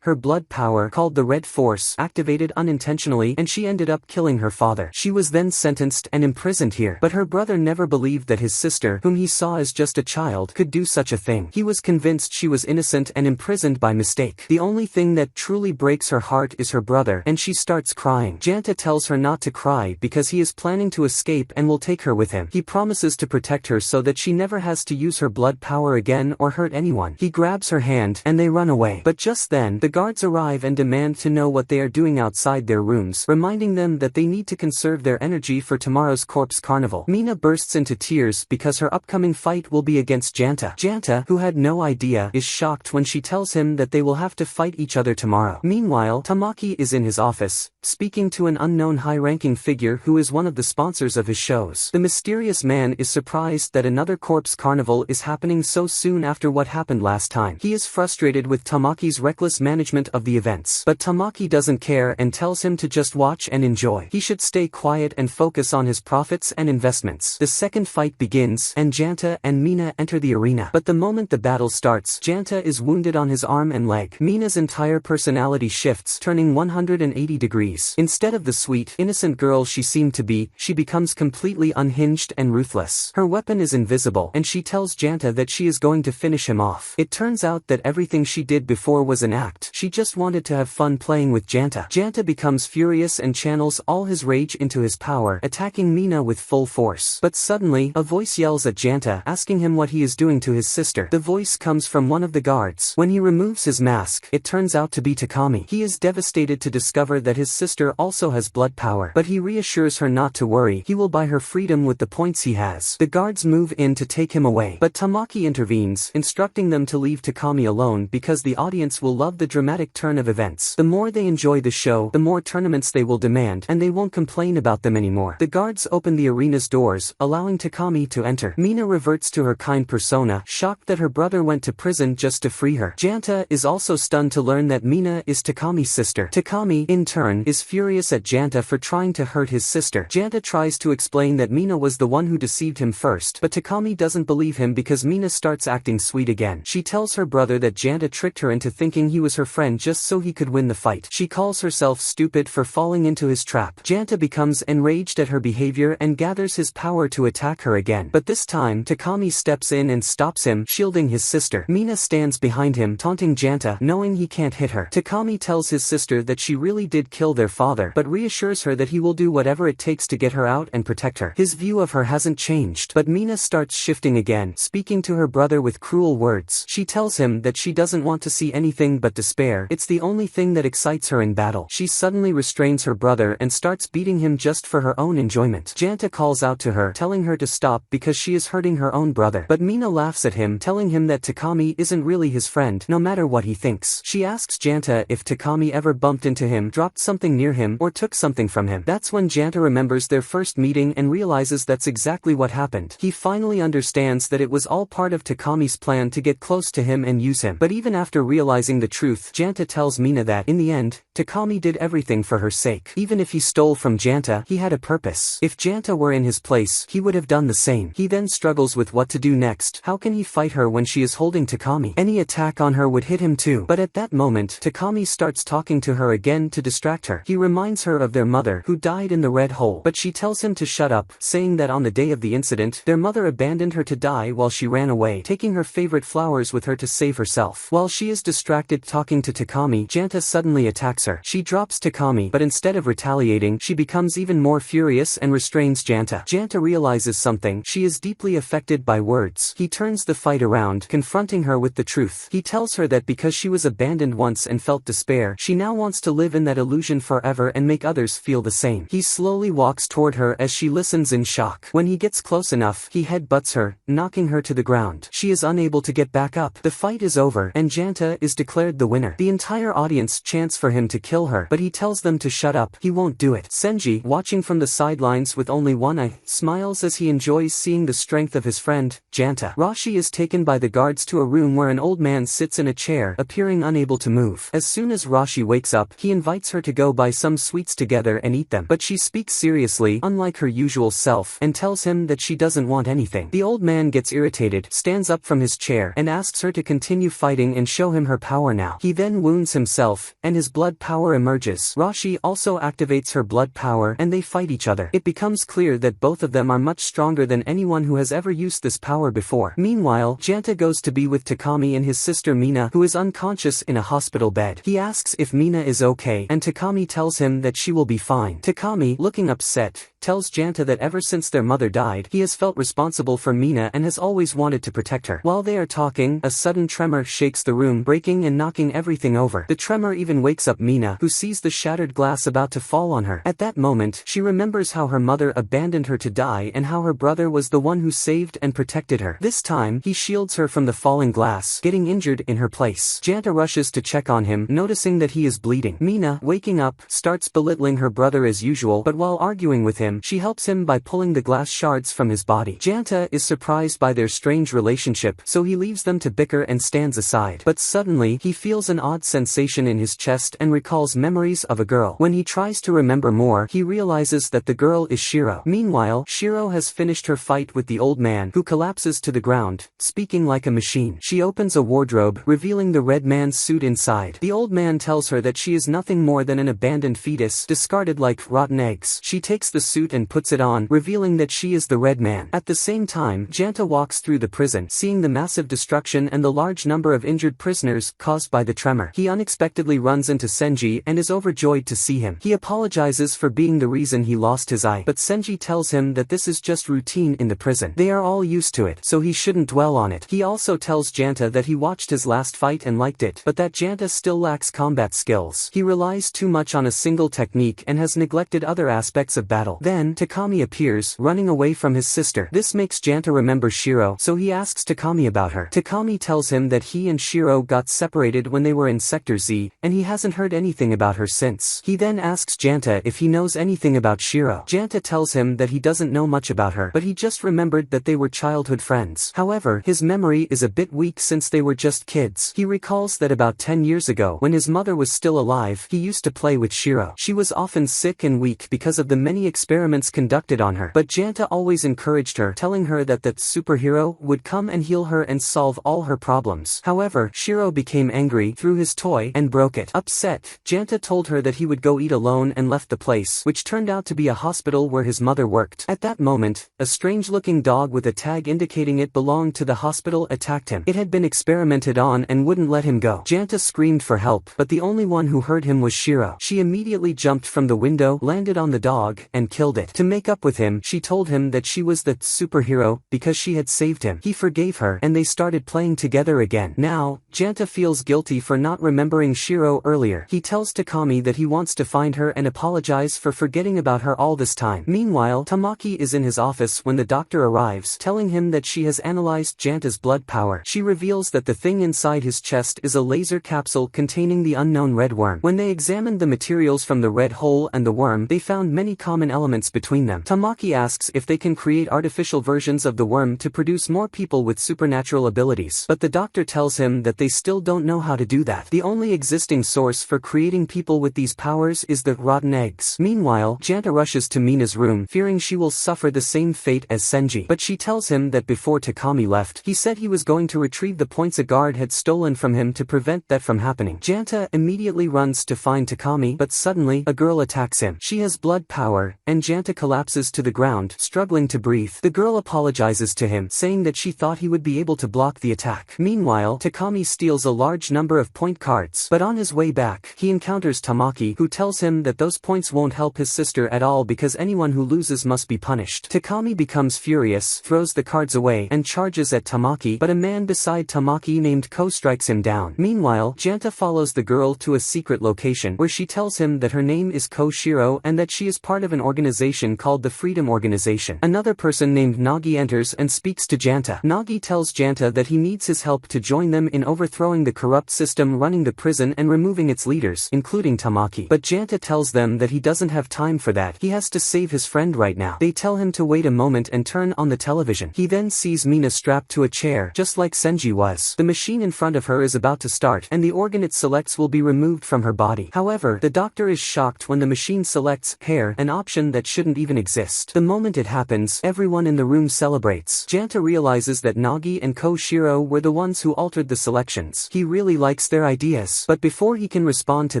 her blood power, called the Red Force, activated unintentionally and she ended up killing her father. She was then sentenced and imprisoned here, but her brother never believed that his sister, whom he saw as just a child, could do such a thing. He was convinced she was innocent and imprisoned by mistake. The only thing that truly breaks her heart is her brother, and she starts crying. Janta tells her not to cry because he is planning to escape and will take her with him. He promises to protect her so that she never has to use her blood power again or hurt anyone. He grabs her hand, and they run away. But just then, the guards arrive and demand to know what they are doing outside their rooms, reminding them that they need to conserve their energy for tomorrow's Corpse Carnival. Mina bursts into tears because her upcoming fight will be against Janta. Janta, who had no idea, is shocked when she tells him that they will have to fight each other tomorrow. Meanwhile, Tamaki is in his office, speaking to an unknown high-ranking figure who is one of the sponsors of his shows. The mysterious man is surprised that another Corpse Carnival is happening so soon after what happened last time. He is frustrated with Tamaki's reckless management of the events, but Tamaki doesn't care and tells him to just watch and enjoy. He should stay quiet and focus on his profits and investments. The second fight begins, and Janta and Mina enter the arena. But the moment the battle starts, Janta is wounded on his arm and leg. Mina's entire personality shifts, turning 180 degrees. Instead of the sweet, innocent girl she seemed to be, she becomes completely unhinged and ruthless. Her weapon is invisible, and she tells Janta that she is going to finish him off. It turns out that everything she did before was an act. She just wanted to have fun playing with Janta. Janta becomes furious and channels all his rage into his power, attacking Mina with full force. But suddenly, a voice yells at Janta, asking him what he is doing to his sister. The voice comes from one of the guards. When he removes his mask, it turns out to be Takami. He is devastated to discover that his sister also has blood power, but he reassures her not to worry. He will buy her freedom with the points he has. The guards move in to take him away, but Tamaki intervenes, instructing them to leave Takami alone because the audience will love the dramatic turn of events. The more they enjoy the show, the more tournaments they will demand, and they won't complain about them anymore. The guards open the arena's doors, allowing Takami to enter. Mina reverts to her kind persona, shocked that her brother went to prison just to free her. Janta is also stunned to learn that Mina is Takami's sister. Takami, in turn, is furious at Janta for trying to hurt his sister. Janta tries to explain that Mina was the one who deceived him first, but Takami doesn't believe him because Mina starts acting sweet again. She tells her brother that Janta tricked her into thinking he was her friend just so he could win the fight. She calls herself stupid for falling into his trap. Janta becomes enraged at her behavior and gathers his power to attack her again. But this time, Takami steps in and stops him, shielding his sister. Mina stands behind him, taunting Janta, knowing he can't hit her. Takami tells his sister that she really did kill their father, but reassures her that he will do whatever it takes to get her out and protect her. His view of her hasn't changed, but Mina starts shifting again, speaking to her brother with cruel words. She tells him that she doesn't want to see anything but despair. It's the only thing that excites her in battle. She suddenly restrains her brother and starts beating him just for her own enjoyment. Janta calls out to her, telling her to stop because she is hurting her own brother. But Mina laughs at him, telling him that Takami isn't really his friend, no matter what he thinks. She asks Janta if Takami ever bumped into him, dropped something near him, or took something from him. That's when Janta remembers their first meeting and realizes that's exactly what happened. He finally understands that it was all part of Takami's plan to get close to him and use him. But even after realizing the truth, Janta tells Mina that, in the end, Takami did everything for her sake. Even if he stole from Janta, he had a purpose. If Janta were in his place, he would have done the same. He then struggles with what to do next. How can he fight her when she is holding Takami? Any attack on her would hit him too. But at that moment, Takami starts talking to her again to distract her. He reminds her of their mother, who died in the red hole. But she tells him to shut up, saying that on the day of the incident, their mother abandoned her to die while she ran away, taking her favorite flowers with her to save herself. While she is distracted talking to Takami, Janta suddenly attacks her. She drops Takami, but instead of retaliating, she becomes even more furious and restrains Janta. Janta realizes something. She is deeply affected by words. He turns the fight around, confronting her with the truth. He tells her that because she was abandoned once and felt despair, she now wants to live in that illusion forever and make others feel the same. He slowly walks toward her as she listens in shock. When he gets close enough, he headbutts her, knocking her to the ground. She is unable to get back up. The fight is over, and Janta is declared the winner. The entire audience chants for him to kill her, but he tells them to shut up. He won't do it. Senji, watching from the sidelines with only one eye, smiles as he enjoys seeing the strength of his friend, Janta. Rashi is taken by the guards to a room where an old man sits in a chair, appearing unable to move. As soon as Rashi wakes up, he invites her to go buy some sweets together and eat them. But she speaks seriously, unlike her usual self, and tells him that she doesn't want anything. The old man gets irritated, stands up from his chair, and asks her to continue fighting and show him her power now. He then wounds himself, and his blood power emerges. Rashi also activates her blood power, and they fight each other. It becomes clear that both of them are much stronger than anyone who has ever used this power before. Meanwhile, Janta goes to be with Takami and his sister Mina, who is unconscious in a hospital bed. He asks if Mina is okay, and Takami tells him that she will be fine. Takami, looking upset, tells Janta that ever since their mother died, he has felt responsible for Mina and has always wanted to protect her. While they are talking, a sudden tremor shakes the room, breaking and knocking everything over. The tremor even wakes up Mina, who sees the shattered glass about to fall on her. At that moment, she remembers how her mother abandoned her to die and how her brother was the one who saved and protected her. This time, he shields her from the falling glass, getting injured in her place. Janta rushes to check on him, noticing that he is bleeding. Mina, waking up, starts belittling her brother as usual, but while arguing with him, she helps him by pulling the glass shards from his body. Janta is surprised by their strange relationship, so he leaves them to bicker and stands aside. But suddenly, he feels an odd sensation in his chest and recalls memories of a girl. When he tries to remember more, he realizes that the girl is Shiro. Meanwhile, Shiro has finished her fight with the old man, who collapses to the ground, speaking like a machine. She opens a wardrobe, revealing the red man's suit inside. The old man tells her that she is nothing more than an abandoned fetus, discarded like rotten eggs. She takes the suit and puts it on, revealing that she is the red man. At the same time, Janta walks through the prison, seeing the massive destruction and the large number of injured prisoners caused by the tremor. He unexpectedly runs into Senji and is overjoyed to see him. He apologizes for being the reason he lost his eye, but Senji tells him that this is just routine in the prison. They are all used to it, so he shouldn't dwell on it. He also tells Janta that he watched his last fight and liked it, but that Janta still lacks combat skills. He relies too much on a single technique and has neglected other aspects of battle. Then, Takami appears, running away from his sister. This makes Janta remember Shiro, so he asks Takami about her. Takami tells him that he and Shiro got separated when they were in Sector Z, and he hasn't heard anything about her since. He then asks Janta if he knows anything about Shiro. Janta tells him that he doesn't know much about her, but he just remembered that they were childhood friends. However, his memory is a bit weak since they were just kids. He recalls that about 10 years ago, when his mother was still alive, he used to play with Shiro. She was often sick and weak because of the many experiments conducted on her, but Janta always encouraged her, telling her that that superhero would come and heal her and solve all her problems. However, Shiro became angry, threw his toy, and broke it. Upset, Janta told her that he would go eat alone and left the place, which turned out to be a hospital where his mother worked. At that moment, a strange-looking dog with a tag indicating it belonged to the hospital attacked him. It had been experimented on and wouldn't let him go. Janta screamed for help, but the only one who heard him was Shiro. She immediately jumped from the window, landed on the dog, and killed it. To make up with him, she told him that she was the superhero because she had saved him. He forgave her, and they started playing together again. Now, Janta feels guilty for not remembering Shiro earlier. He tells Takami that he wants to find her and apologize for forgetting about her all this time. Meanwhile, Tamaki is in his office when the doctor arrives, telling him that she has analyzed Janta's blood power. She reveals that the thing inside his chest is a laser capsule containing the unknown red worm. When they examined the materials from the red hole and the worm, they found many common elements between them. Tamaki asks if they can create artificial versions of the worm to produce more people with supernatural abilities, but the doctor tells him that they still don't know how to do that. The only existing source for creating people with these powers is the rotten eggs. Meanwhile, Janta rushes to Mina's room, fearing she will suffer the same fate as Senji, but she tells him that before Takami left, he said he was going to retrieve the points a guard had stolen from him to prevent that from happening. Janta immediately runs to find Takami, but suddenly, a girl attacks him. She has blood power, and Janta collapses to the ground, struggling to breathe. The girl apologizes to him, saying that she thought he would be able to block the attack. Meanwhile, Takami steals a large number of point cards, but on his way back, he encounters Tamaki, who tells him that those points won't help his sister at all because anyone who loses must be punished. Takami becomes furious, throws the cards away, and charges at Tamaki, but a man beside Tamaki named Ko strikes him down. Meanwhile, Janta follows the girl to a secret location where she tells him that her name is Ko Shiro and that she is part of an organization called the Freedom Organization. Another person named Nagi enters and speaks to Janta. Nagi tells Janta that he needs his help to join them in overthrowing the corrupt system running the prison and removing its leaders, including Tamaki. But Janta tells them that he doesn't have time for that. He has to save his friend right now. They tell him to wait a moment and turn on the television. He then sees Mina strapped to a chair, just like Senji was. The machine in front of her is about to start, and the organ it selects will be removed from her body. However, the doctor is shocked when the machine selects hair, an option that shouldn't even exist. The moment it happens, everyone in the room celebrates. Janta realizes that Nagi and Ko Shiro were the ones who altered the selections. He really likes their ideas. But before he can respond to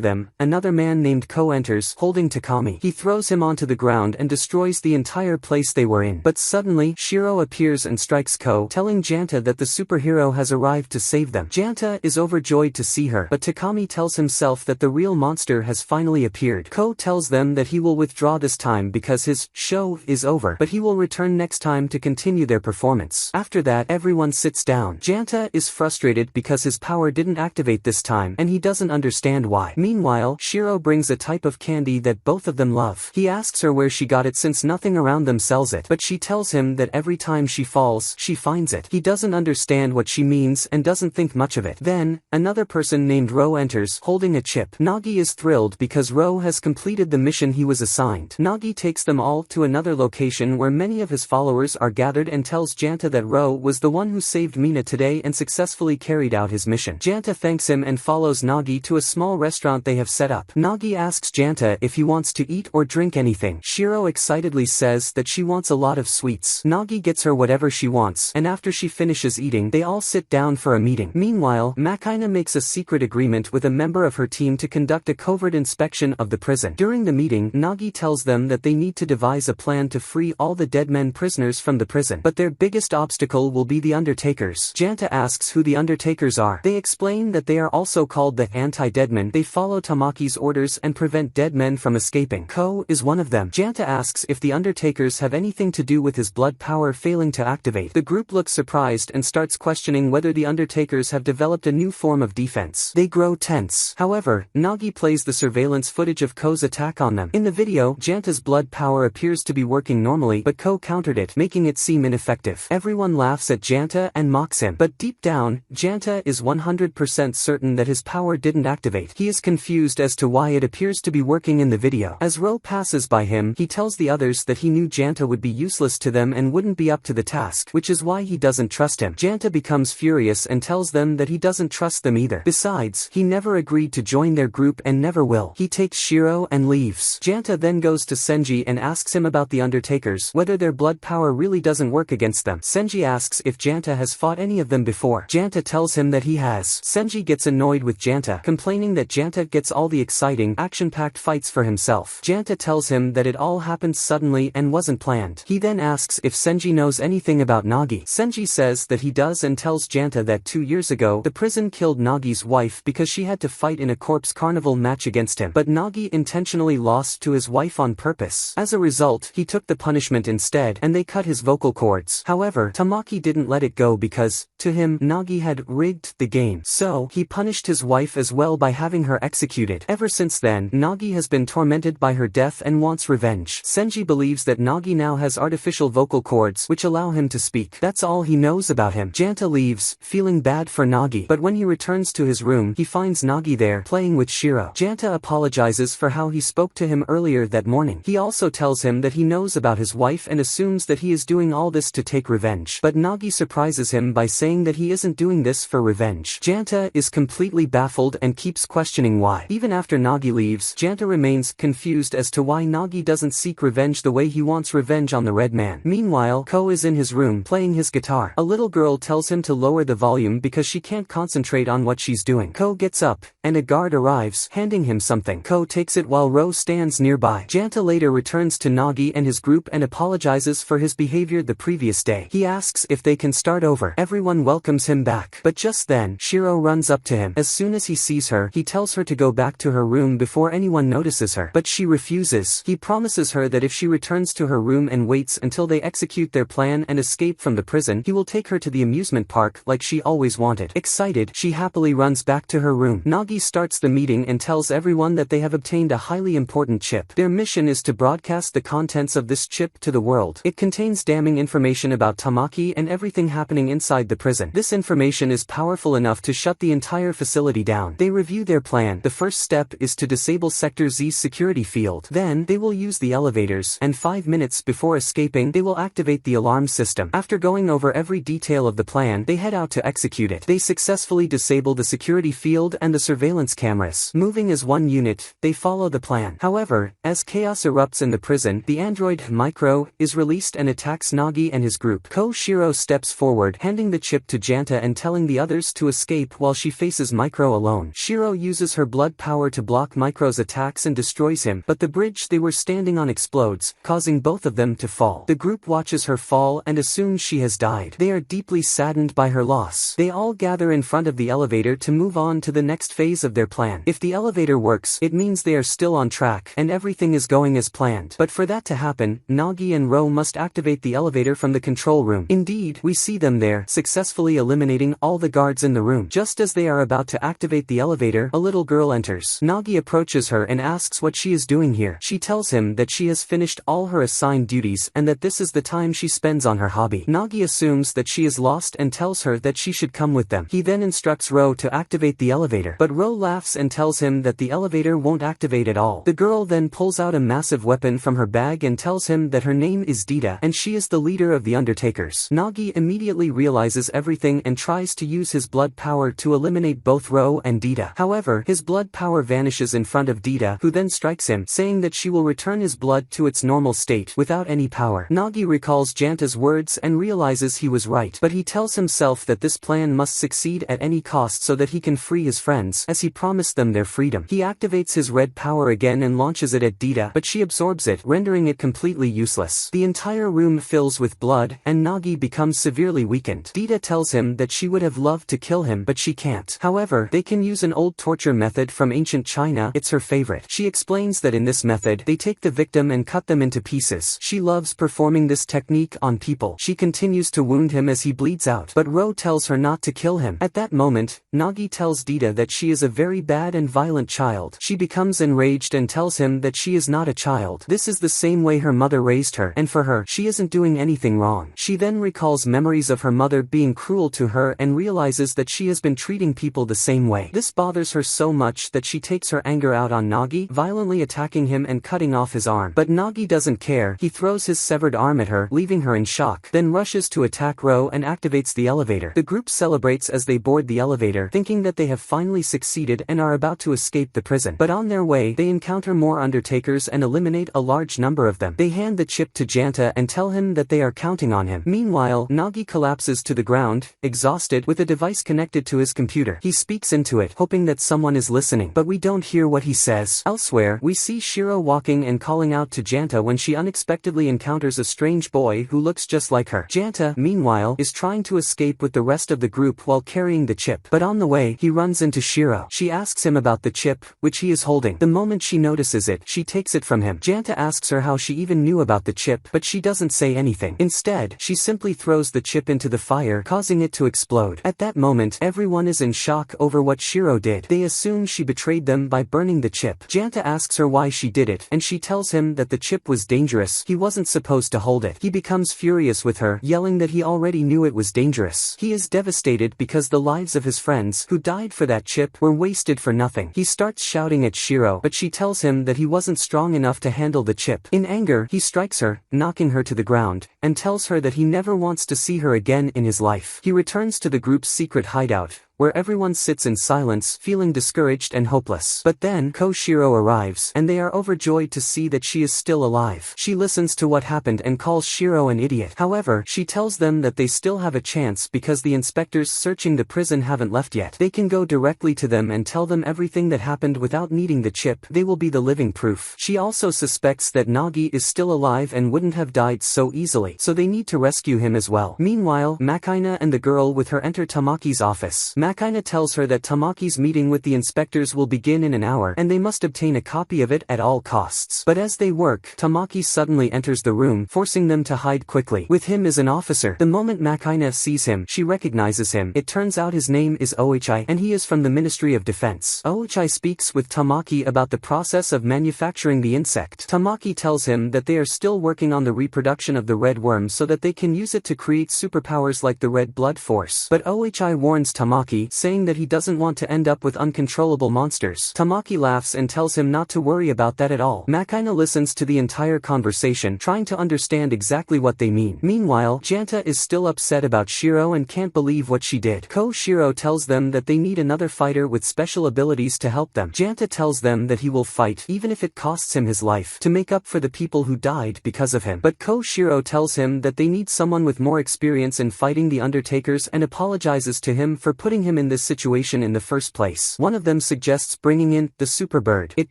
them, another man named Ko enters, holding Takami. He throws him onto the ground and destroys the entire place they were in. But suddenly, Shiro appears and strikes Ko, telling Janta that the superhero has arrived to save them. Janta is overjoyed to see her, but Takami tells himself that the real monster has finally appeared. Ko tells them that he will withdraw this time because his show is over, but he will return next time to continue their performance. After that, everyone sits down. Janta is frustrated because his power didn't activate this time, and he doesn't understand why. Meanwhile, Shiro brings a type of candy that both of them love. He asks her where she got it since nothing around them sells it, but she tells him that every time she falls, she finds it. He doesn't understand what she means and doesn't think much of it. Then, another person named Ro enters, holding a chip. Nagi is thrilled because Ro has completed the mission he was assigned. Nagi takes them all to another location where many of his followers are gathered and tells Janta that Ro was the one who saved Mina today and successfully carried out his mission. Janta thanks him and follows Nagi to a small restaurant they have set up. Nagi asks Janta if he wants to eat or drink anything. Shiro excitedly says that she wants a lot of sweets. Nagi gets her whatever she wants, and after she finishes eating, they all sit down for a meeting. Meanwhile, Makina makes a secret agreement with a member of her team to conduct a covert inspection of the prison. During the meeting, Nagi tells them that they need to devise a plan to free all the dead men prisoners from the prison, but their biggest obstacle will be the Undertakers. Janta asks who the Undertakers are. They explain that they are also called the anti-deadmen. They follow Tamaki's orders and prevent dead men from escaping. Ko is one of them. Janta asks if the Undertakers have anything to do with his blood power failing to activate. The group looks surprised and starts questioning whether the Undertakers have developed a new form of defense. They grow tense. However, Nagi plays the surveillance footage of Ko's attack on them. In the video, Janta's blood power appears to be working normally, but Ko countered it, making it seem ineffective. Everyone laughs at Janta and mocks him, but deep down, Janta is 100% certain that his power didn't activate. He is confused as to why it appears to be working in the video. As Ro passes by him, he tells the others that he knew Janta would be useless to them and wouldn't be up to the task, which is why he doesn't trust him. Janta becomes furious and tells them that he doesn't trust them either. Besides, he never agreed to join their group and never will. He takes Shiro and leaves. Janta then goes to Senji and asks him about the Undertakers, whether their blood power really doesn't work against them. Senji asks if Janta has fought any of them before. Janta tells him that he has. Senji gets annoyed with Janta, complaining that Janta gets all the exciting, action-packed fights for himself. Janta tells him that it all happened suddenly and wasn't planned. He then asks if Senji knows anything about Nagi. Senji says that he does and tells Janta that 2 years ago, the prison killed Nagi's wife because she had to fight in a Corpse Carnival match against him. But Nagi intentionally lost to his wife on purpose. As a result, he took the punishment instead, and they cut his vocal cords. However, Tamaki didn't let it go because, to him, Nagi had rigged the game. So, he punished his wife as well by having her executed. Ever since then, Nagi has been tormented by her death and wants revenge. Senji believes that Nagi now has artificial vocal cords which allow him to speak. That's all he knows about him. Janta leaves, feeling bad for Nagi, but when he returns to his room, he finds Nagi there, playing with Shiro. Janta apologizes for how he spoke to him earlier that morning. He also tells him that he knows about his wife and assumes that he is doing all this to take revenge. But Nagi surprises him by saying that he isn't doing this for revenge. Janta is completely baffled and keeps questioning why. Even after Nagi leaves, Janta remains confused as to why Nagi doesn't seek revenge the way he wants revenge on the Red Man. Meanwhile, Ko is in his room playing his guitar. A little girl tells him to lower the volume because she can't concentrate on what she's doing. Ko gets up, and a guard arrives, handing him something. Ko takes it while Ro stands nearby. Janta later returns to Nagi and his group and apologizes for his behavior the previous day. He asks if they can start over. Everyone welcomes him back. But just then, Shiro runs up to him. As soon as he sees her, he tells her to go back to her room before anyone notices her. But she refuses. He promises her that if she returns to her room and waits until they execute their plan and escape from the prison, he will take her to the amusement park like she always wanted. Excited, she happily runs back to her room. Nagi starts the meeting and tells everyone that they have obtained a highly important chip. Their mission is to broadcast the contents of this chip to the world. It contains damning information about Tamaki and everything happening inside the prison. This information is powerful enough to shut the entire facility down. They review their plan. The first step is to disable Sector Z's security field. Then, they will use the elevators, and 5 minutes before escaping, they will activate the alarm system. After going over every detail of the plan, they head out to execute it. They successfully disable the security field and the surveillance cameras. Moving as one unit, they follow the plan. However, as chaos erupts in the prison, the android, Micro, is released and attacks Nagi and his group. Shiro steps forward, handing the chip to Janta and telling the others to escape while she faces Micro alone. Shiro uses her blood power to block Micro's attacks and destroys him, but the bridge they were standing on explodes, causing both of them to fall. The group watches her fall and assumes she has died. They are deeply saddened by her loss. They all gather in front of the elevator to move on to the next phase of their plan. If the elevator works, it means they are still on track and everything is going as planned. But for that to happen, Nagi and Ro must activate the elevator from the control room. Indeed, we see them there, successfully eliminating all the guards in the room. Just as they are about to activate the elevator, a little girl enters. Nagi approaches her and asks what she is doing here. She tells him that she has finished all her assigned duties and that this is the time she spends on her hobby. Nagi assumes that she is lost and tells her that she should come with them. He then instructs Ro to activate the elevator, but Ro laughs and tells him that the elevator won't activate at all. The girl then pulls out a massive weapon from her bag and tells him that her name is Dita and she is the leader of the Undertakers. Nagi immediately realizes everything and tries to use his blood power to eliminate both Ro and Dita. However, his blood power vanishes in front of Dita, who then strikes him, saying that she will return his blood to its normal state without any power. Nagi recalls Janta's words and realizes he was right, but he tells himself that this plan must succeed at any cost so that he can free his friends, as he promised them their freedom. He activates his red power again and launches it at Dita, but she absorbs it, rendering it completely useless. The entire room fills with blood, and Nagi becomes severely weakened. Dita tells him that she would have loved to kill him, but she can't. However, they can use an old torture method from ancient China. It's her favorite. She explains that in this method, they take the victim and cut them into pieces. She loves performing this technique on people. She continues to wound him as he bleeds out, but Ro tells her not to kill him. At that moment, Nagi tells Dita that she is a very bad and violent child. She becomes enraged and tells him that she is not a child. This is the same way her mother raised her, and for her, she isn't doing anything wrong. She then recalls memories of her mother being cruel to her and realizes that she has been treating people the same way. This bothers her so much that she takes her anger out on Nagi, violently attacking him and cutting off his arm. But Nagi doesn't care. He throws his severed arm at her, leaving her in shock, then rushes to attack Ro and activates the elevator. The group celebrates as they board the elevator, thinking that they have finally succeeded and are about to escape the prison. But on their way, they encounter more Undertakers and eliminate a large number of them. They hand the chip to Janta and tell him that they are counting on him. Meanwhile, Nagi collapses to the ground, exhausted, with a device connected to his computer. He speaks into it, hoping that someone is listening, but we don't hear what he says. Elsewhere, we see Shiro walking and calling out to Janta when she unexpectedly encounters a strange boy who looks just like her. Janta, meanwhile, is trying to escape with the rest of the group while carrying the chip, but on the way, he runs into Shiro. She asks him about the chip, which he is holding. The moment she notices it, she takes it from him. Janta asks her how she even knew about the chip, but she doesn't say anything. Instead, she simply throws the chip into the fire, causing it to explode. At that moment, everyone is in shock over what Shiro did. They assume she betrayed them by burning the chip. Janta asks her why she did it, and she tells him that the chip was dangerous. He wasn't supposed to hold it. He becomes furious with her, yelling that he already knew it was dangerous. He is devastated because the lives of his friends, who died for that chip, were wasted for nothing. He starts shouting at Shiro, but she tells him that he wasn't strong enough to handle the chip. In anger, he strikes her, knocking her to the ground, and tells her that he never wants to see her again in his life. He returns to the group's secret hideout, where everyone sits in silence, feeling discouraged and hopeless. But then, Koshiro arrives, and they are overjoyed to see that she is still alive. She listens to what happened and calls Shiro an idiot. However, she tells them that they still have a chance because the inspectors searching the prison haven't left yet. They can go directly to them and tell them everything that happened without needing the chip. They will be the living proof. She also suspects that Nagi is still alive and wouldn't have died so easily, so they need to rescue him as well. Meanwhile, Makina and the girl with her enter Tamaki's office. Makina tells her that Tamaki's meeting with the inspectors will begin in an hour, and they must obtain a copy of it at all costs. But as they work, Tamaki suddenly enters the room, forcing them to hide quickly. With him is an officer. The moment Makina sees him, she recognizes him. It turns out his name is Oichai, and he is from the Ministry of Defense. Oichai speaks with Tamaki about the process of manufacturing the insect. Tamaki tells him that they are still working on the reproduction of the red worm so that they can use it to create superpowers like the red blood force. But Oichai warns Tamaki, saying that he doesn't want to end up with uncontrollable monsters. Tamaki laughs and tells him not to worry about that at all. Makina listens to the entire conversation, trying to understand exactly what they mean. Meanwhile, Janta is still upset about Shiro and can't believe what she did. Shiro tells them that they need another fighter with special abilities to help them. Janta tells them that he will fight, even if it costs him his life, to make up for the people who died because of him. But Shiro tells him that they need someone with more experience in fighting the Undertakers and apologizes to him for putting him in this situation in the first place. One of them suggests bringing in the Superbird. It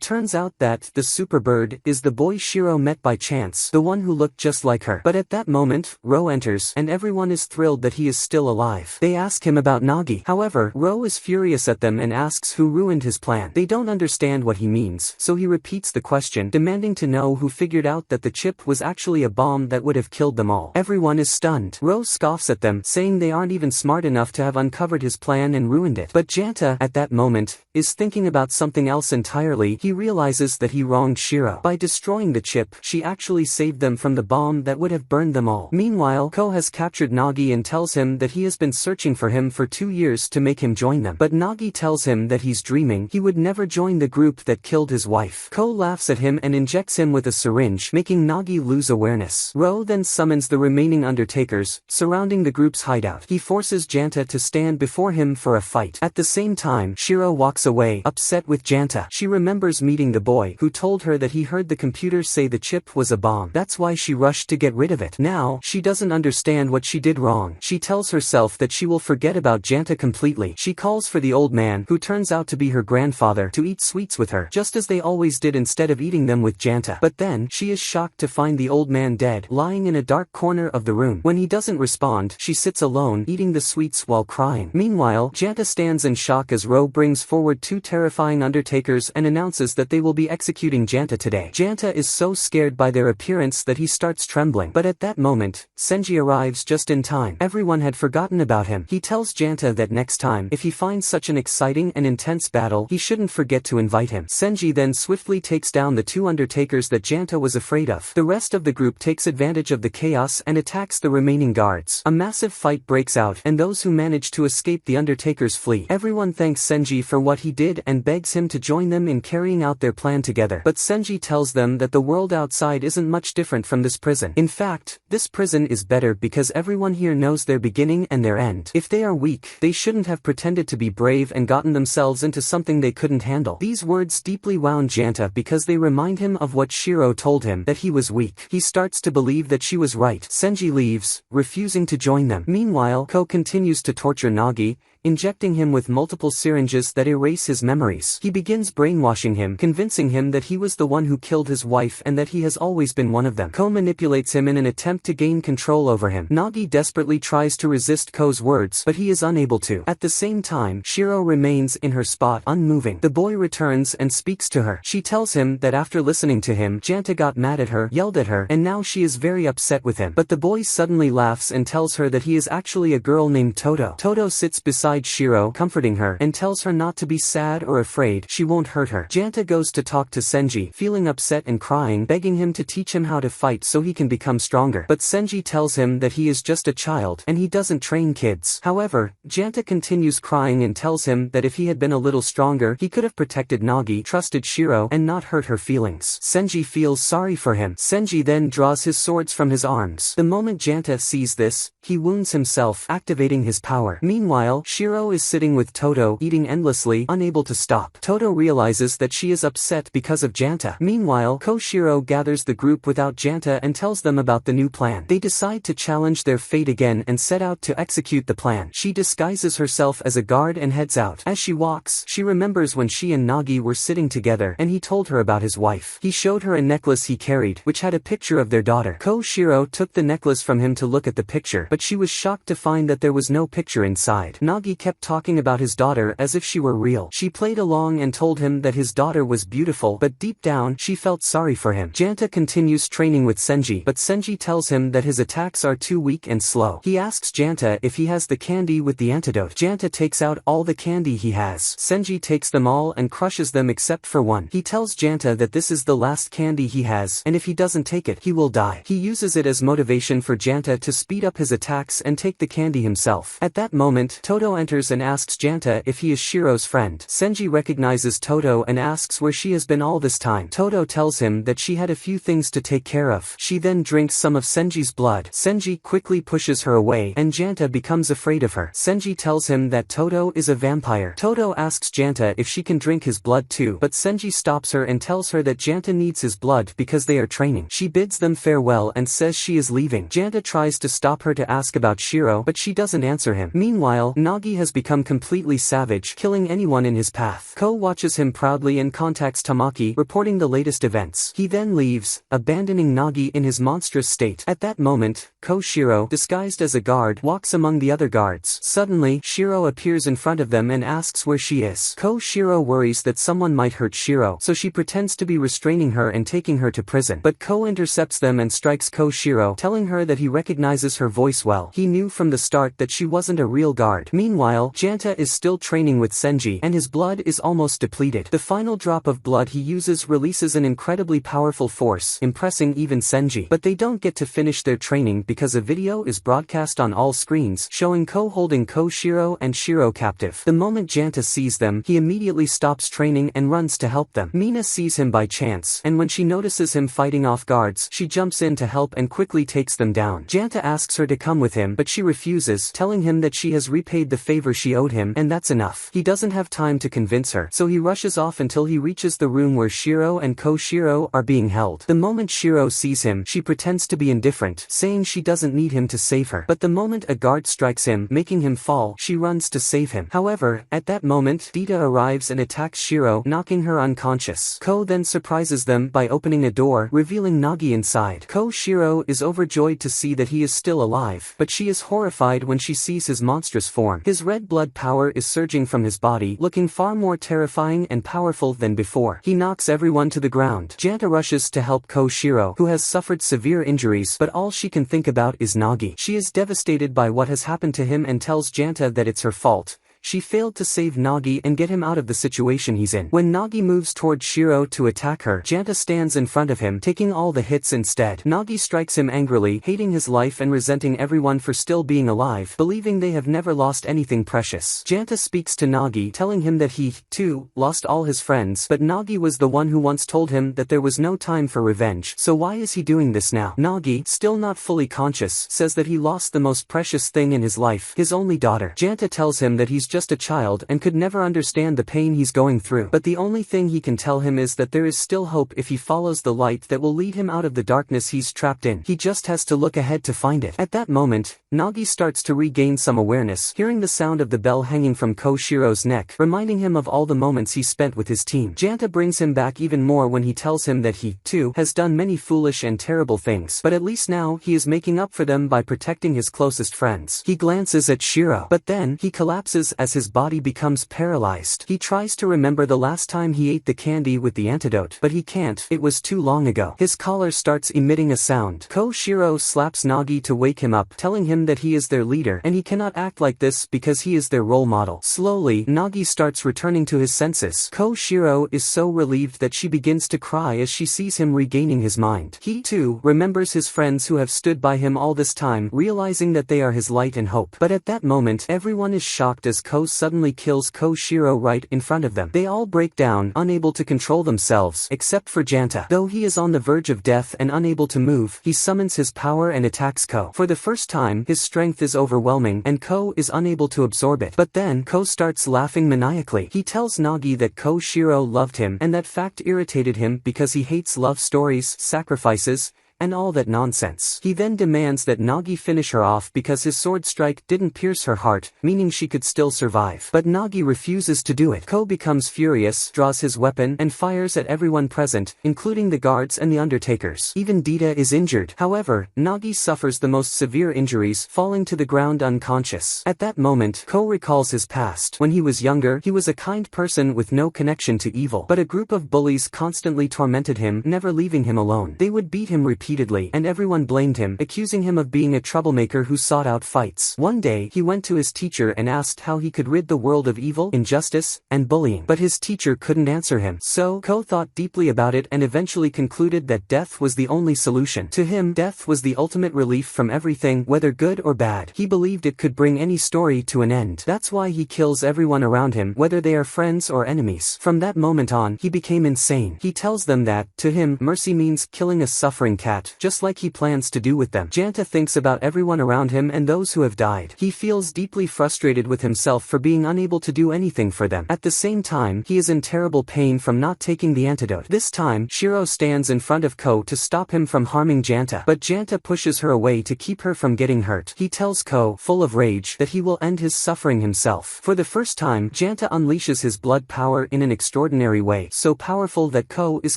turns out that the Superbird is the boy Shiro met by chance, the one who looked just like her. But at that moment, Ro enters, and everyone is thrilled that he is still alive. They ask him about Nagi. However, Ro is furious at them and asks who ruined his plan. They don't understand what he means, so he repeats the question, demanding to know who figured out that the chip was actually a bomb that would have killed them all. Everyone is stunned. Ro scoffs at them, saying they aren't even smart enough to have uncovered his plan and ruined it. But Janta, at that moment, is thinking about something else entirely. He realizes that he wronged Shiro. By destroying the chip, she actually saved them from the bomb that would have burned them all. Meanwhile, Ko has captured Nagi and tells him that he has been searching for him for 2 years to make him join them. But Nagi tells him that he's dreaming. He would never join the group that killed his wife. Ko laughs at him and injects him with a syringe, making Nagi lose awareness. Ro then summons the remaining Undertakers, surrounding the group's hideout. He forces Janta to stand before him for a fight. At the same time, Shiro walks away, upset with Janta. She remembers meeting the boy, who told her that he heard the computer say the chip was a bomb. That's why she rushed to get rid of it. Now, she doesn't understand what she did wrong. She tells herself that she will forget about Janta completely. She calls for the old man, who turns out to be her grandfather, to eat sweets with her, just as they always did instead of eating them with Janta. But then, she is shocked to find the old man dead, lying in a dark corner of the room. When he doesn't respond, she sits alone, eating the sweets while crying. Meanwhile, Janta stands in shock as Ro brings forward 2 terrifying Undertakers and announces that they will be executing Janta today. Janta is so scared by their appearance that he starts trembling. But at that moment, Senji arrives just in time. Everyone had forgotten about him. He tells Janta that next time, if he finds such an exciting and intense battle, he shouldn't forget to invite him. Senji then swiftly takes down the 2 Undertakers that Janta was afraid of. The rest of the group takes advantage of the chaos and attacks the remaining guards. A massive fight breaks out, and those who manage to escape the Undertakers flee. Everyone thanks Senji for what he did and begs him to join them in carrying out their plan together. But Senji tells them that the world outside isn't much different from this prison. In fact, this prison is better because everyone here knows their beginning and their end. If they are weak, they shouldn't have pretended to be brave and gotten themselves into something they couldn't handle. These words deeply wound Janta because they remind him of what Shiro told him, that he was weak. He starts to believe that she was right. Senji leaves, refusing to join them. Meanwhile, Ko continues to torture Nagi, injecting him with multiple syringes that erase his memories. He begins brainwashing him, convincing him that he was the one who killed his wife and that he has always been one of them. Ko manipulates him in an attempt to gain control over him. Nagi desperately tries to resist Ko's words, but he is unable to. At the same time, Shiro remains in her spot, unmoving. The boy returns and speaks to her. She tells him that after listening to him, Janta got mad at her, yelled at her, and now she is very upset with him. But the boy suddenly laughs and tells her that he is actually a girl named Toto. Toto sits beside Shiro, comforting her, and tells her not to be sad or afraid, she won't hurt her. Janta goes to talk to Senji, feeling upset and crying, begging him to teach him how to fight so he can become stronger. But Senji tells him that he is just a child, and he doesn't train kids. However, Janta continues crying and tells him that if he had been a little stronger, he could have protected Nagi, trusted Shiro, and not hurt her feelings. Senji feels sorry for him. Senji then draws his swords from his arms. The moment Janta sees this, he wounds himself, activating his power. Meanwhile, Shiro Shiro is sitting with Toto, eating endlessly, unable to stop. Toto realizes that she is upset because of Janta. Meanwhile, Koshiro gathers the group without Janta and tells them about the new plan. They decide to challenge their fate again and set out to execute the plan. She disguises herself as a guard and heads out. As she walks, she remembers when she and Nagi were sitting together and he told her about his wife. He showed her a necklace he carried, which had a picture of their daughter. Koshiro took the necklace from him to look at the picture, but she was shocked to find that there was no picture inside. Nagi kept talking about his daughter as if she were real. She played along and told him that his daughter was beautiful, but deep down, she felt sorry for him. Janta continues training with Senji, but Senji tells him that his attacks are too weak and slow. He asks Janta if he has the candy with the antidote. Janta takes out all the candy he has. Senji takes them all and crushes them except for one. He tells Janta that this is the last candy he has, and if he doesn't take it, he will die. He uses it as motivation for Janta to speed up his attacks and take the candy himself. At that moment, Toto enters and asks Janta if he is Shiro's friend. Senji recognizes Toto and asks where she has been all this time. Toto tells him that she had a few things to take care of. She then drinks some of Senji's blood. Senji quickly pushes her away and Janta becomes afraid of her. Senji tells him that Toto is a vampire. Toto asks Janta if she can drink his blood too, but Senji stops her and tells her that Janta needs his blood because they are training. She bids them farewell and says she is leaving. Janta tries to stop her to ask about Shiro, but she doesn't answer him. Meanwhile, Nagi has become completely savage, killing anyone in his path. Ko watches him proudly and contacts Tamaki, reporting the latest events. He then leaves, abandoning Nagi in his monstrous state. At that moment, Koshiro, disguised as a guard, walks among the other guards. Suddenly, Shiro appears in front of them and asks where she is. Koshiro worries that someone might hurt Shiro, so she pretends to be restraining her and taking her to prison. But Ko intercepts them and strikes Koshiro, telling her that he recognizes her voice well. He knew from the start that she wasn't a real guard. Meanwhile, Janta is still training with Senji, and his blood is almost depleted. The final drop of blood he uses releases an incredibly powerful force, impressing even Senji. But they don't get to finish their training because a video is broadcast on all screens, showing Ko holding Koshiro and Shiro captive. The moment Janta sees them, he immediately stops training and runs to help them. Mina sees him by chance, and when she notices him fighting off guards, she jumps in to help and quickly takes them down. Janta asks her to come with him, but she refuses, telling him that she has repaid the favor she owed him, and that's enough. He doesn't have time to convince her, so he rushes off until he reaches the room where Shiro and Koshiro are being held. The moment Shiro sees him, she pretends to be indifferent, saying she doesn't need him to save her. But the moment a guard strikes him, making him fall, she runs to save him. However, at that moment, Dita arrives and attacks Shiro, knocking her unconscious. Ko then surprises them by opening a door, revealing Nagi inside. Koshiro is overjoyed to see that he is still alive, but she is horrified when she sees his monstrous form. His red blood power is surging from his body, looking far more terrifying and powerful than before. He knocks everyone to the ground. Janta rushes to help Koshiro, who has suffered severe injuries, but all she can think about is Nagi. She is devastated by what has happened to him and tells Janta that it's her fault. She failed to save Nagi and get him out of the situation he's in. When Nagi moves toward Shiro to attack her, Janta stands in front of him, taking all the hits instead. Nagi strikes him angrily, hating his life and resenting everyone for still being alive, believing they have never lost anything precious. Janta speaks to Nagi, telling him that he, too, lost all his friends, but Nagi was the one who once told him that there was no time for revenge, so why is he doing this now? Nagi, still not fully conscious, says that he lost the most precious thing in his life, his only daughter. Janta tells him that he's just a child and could never understand the pain he's going through. But the only thing he can tell him is that there is still hope if he follows the light that will lead him out of the darkness he's trapped in. He just has to look ahead to find it. At that moment, Nagi starts to regain some awareness, hearing the sound of the bell hanging from Koshiro's neck, reminding him of all the moments he spent with his team. Janta brings him back even more when he tells him that he, too, has done many foolish and terrible things, but at least now he is making up for them by protecting his closest friends. He glances at Shiro, but then he collapses as his body becomes paralyzed. He tries to remember the last time he ate the candy with the antidote, but he can't, it was too long ago. His collar starts emitting a sound. Koshiro slaps Nagi to wake him up, telling him that he is their leader, and he cannot act like this because he is their role model. Slowly, Nagi starts returning to his senses. Koshiro is so relieved that she begins to cry as she sees him regaining his mind. He too remembers his friends who have stood by him all this time, realizing that they are his light and hope. But at that moment, everyone is shocked as Ko suddenly kills Koshiro right in front of them. They all break down, unable to control themselves, except for Janta. Though he is on the verge of death and unable to move, he summons his power and attacks Ko. For the first time, his strength is overwhelming and Ko is unable to absorb it. But then Ko starts laughing maniacally. He tells Nagi that Koshiro loved him and that fact irritated him because he hates love stories, sacrifices, and all that nonsense. He then demands that Nagi finish her off because his sword strike didn't pierce her heart, meaning she could still survive. But Nagi refuses to do it. Ko becomes furious, draws his weapon, and fires at everyone present, including the guards and the undertakers. Even Dita is injured. However, Nagi suffers the most severe injuries, falling to the ground unconscious. At that moment, Ko recalls his past. When he was younger, he was a kind person with no connection to evil. But a group of bullies constantly tormented him, never leaving him alone. They would beat him repeatedly, and everyone blamed him, accusing him of being a troublemaker who sought out fights. One day, he went to his teacher and asked how he could rid the world of evil, injustice, and bullying. But his teacher couldn't answer him. So, Ko thought deeply about it and eventually concluded that death was the only solution. To him, death was the ultimate relief from everything, whether good or bad. He believed it could bring any story to an end. That's why he kills everyone around him, whether they are friends or enemies. From that moment on, he became insane. He tells them that, to him, mercy means killing a suffering cat, just like he plans to do with them. Janta thinks about everyone around him and those who have died. He feels deeply frustrated with himself for being unable to do anything for them. At the same time, he is in terrible pain from not taking the antidote. This time, Shiro stands in front of Ko to stop him from harming Janta, but Janta pushes her away to keep her from getting hurt. He tells Ko, full of rage, that he will end his suffering himself. For the first time, Janta unleashes his blood power in an extraordinary way, so powerful that Ko is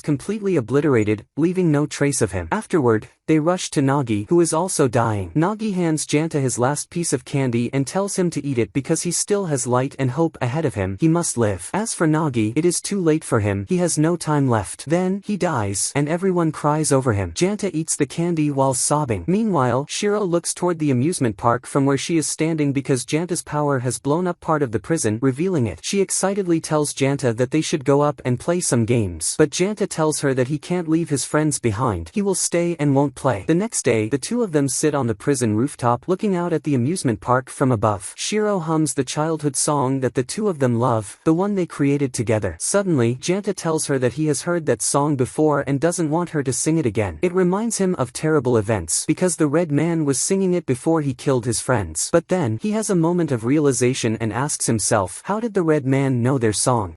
completely obliterated, leaving no trace of him. Afterward, they rush to Nagi, who is also dying. Nagi hands Janta his last piece of candy and tells him to eat it because he still has light and hope ahead of him. He must live. As for Nagi, it is too late for him. He has no time left. Then, he dies, and everyone cries over him. Janta eats the candy while sobbing. Meanwhile, Shiro looks toward the amusement park from where she is standing because Janta's power has blown up part of the prison, revealing it. She excitedly tells Janta that they should go up and play some games. But Janta tells her that he can't leave his friends behind. He will stay and won't play. The next day, the two of them sit on the prison rooftop looking out at the amusement park from above. Shiro hums the childhood song that the two of them love, the one they created together. Suddenly, Janta tells her that he has heard that song before and doesn't want her to sing it again. It reminds him of terrible events, because the red man was singing it before he killed his friends. But then, he has a moment of realization and asks himself, how did the red man know their song?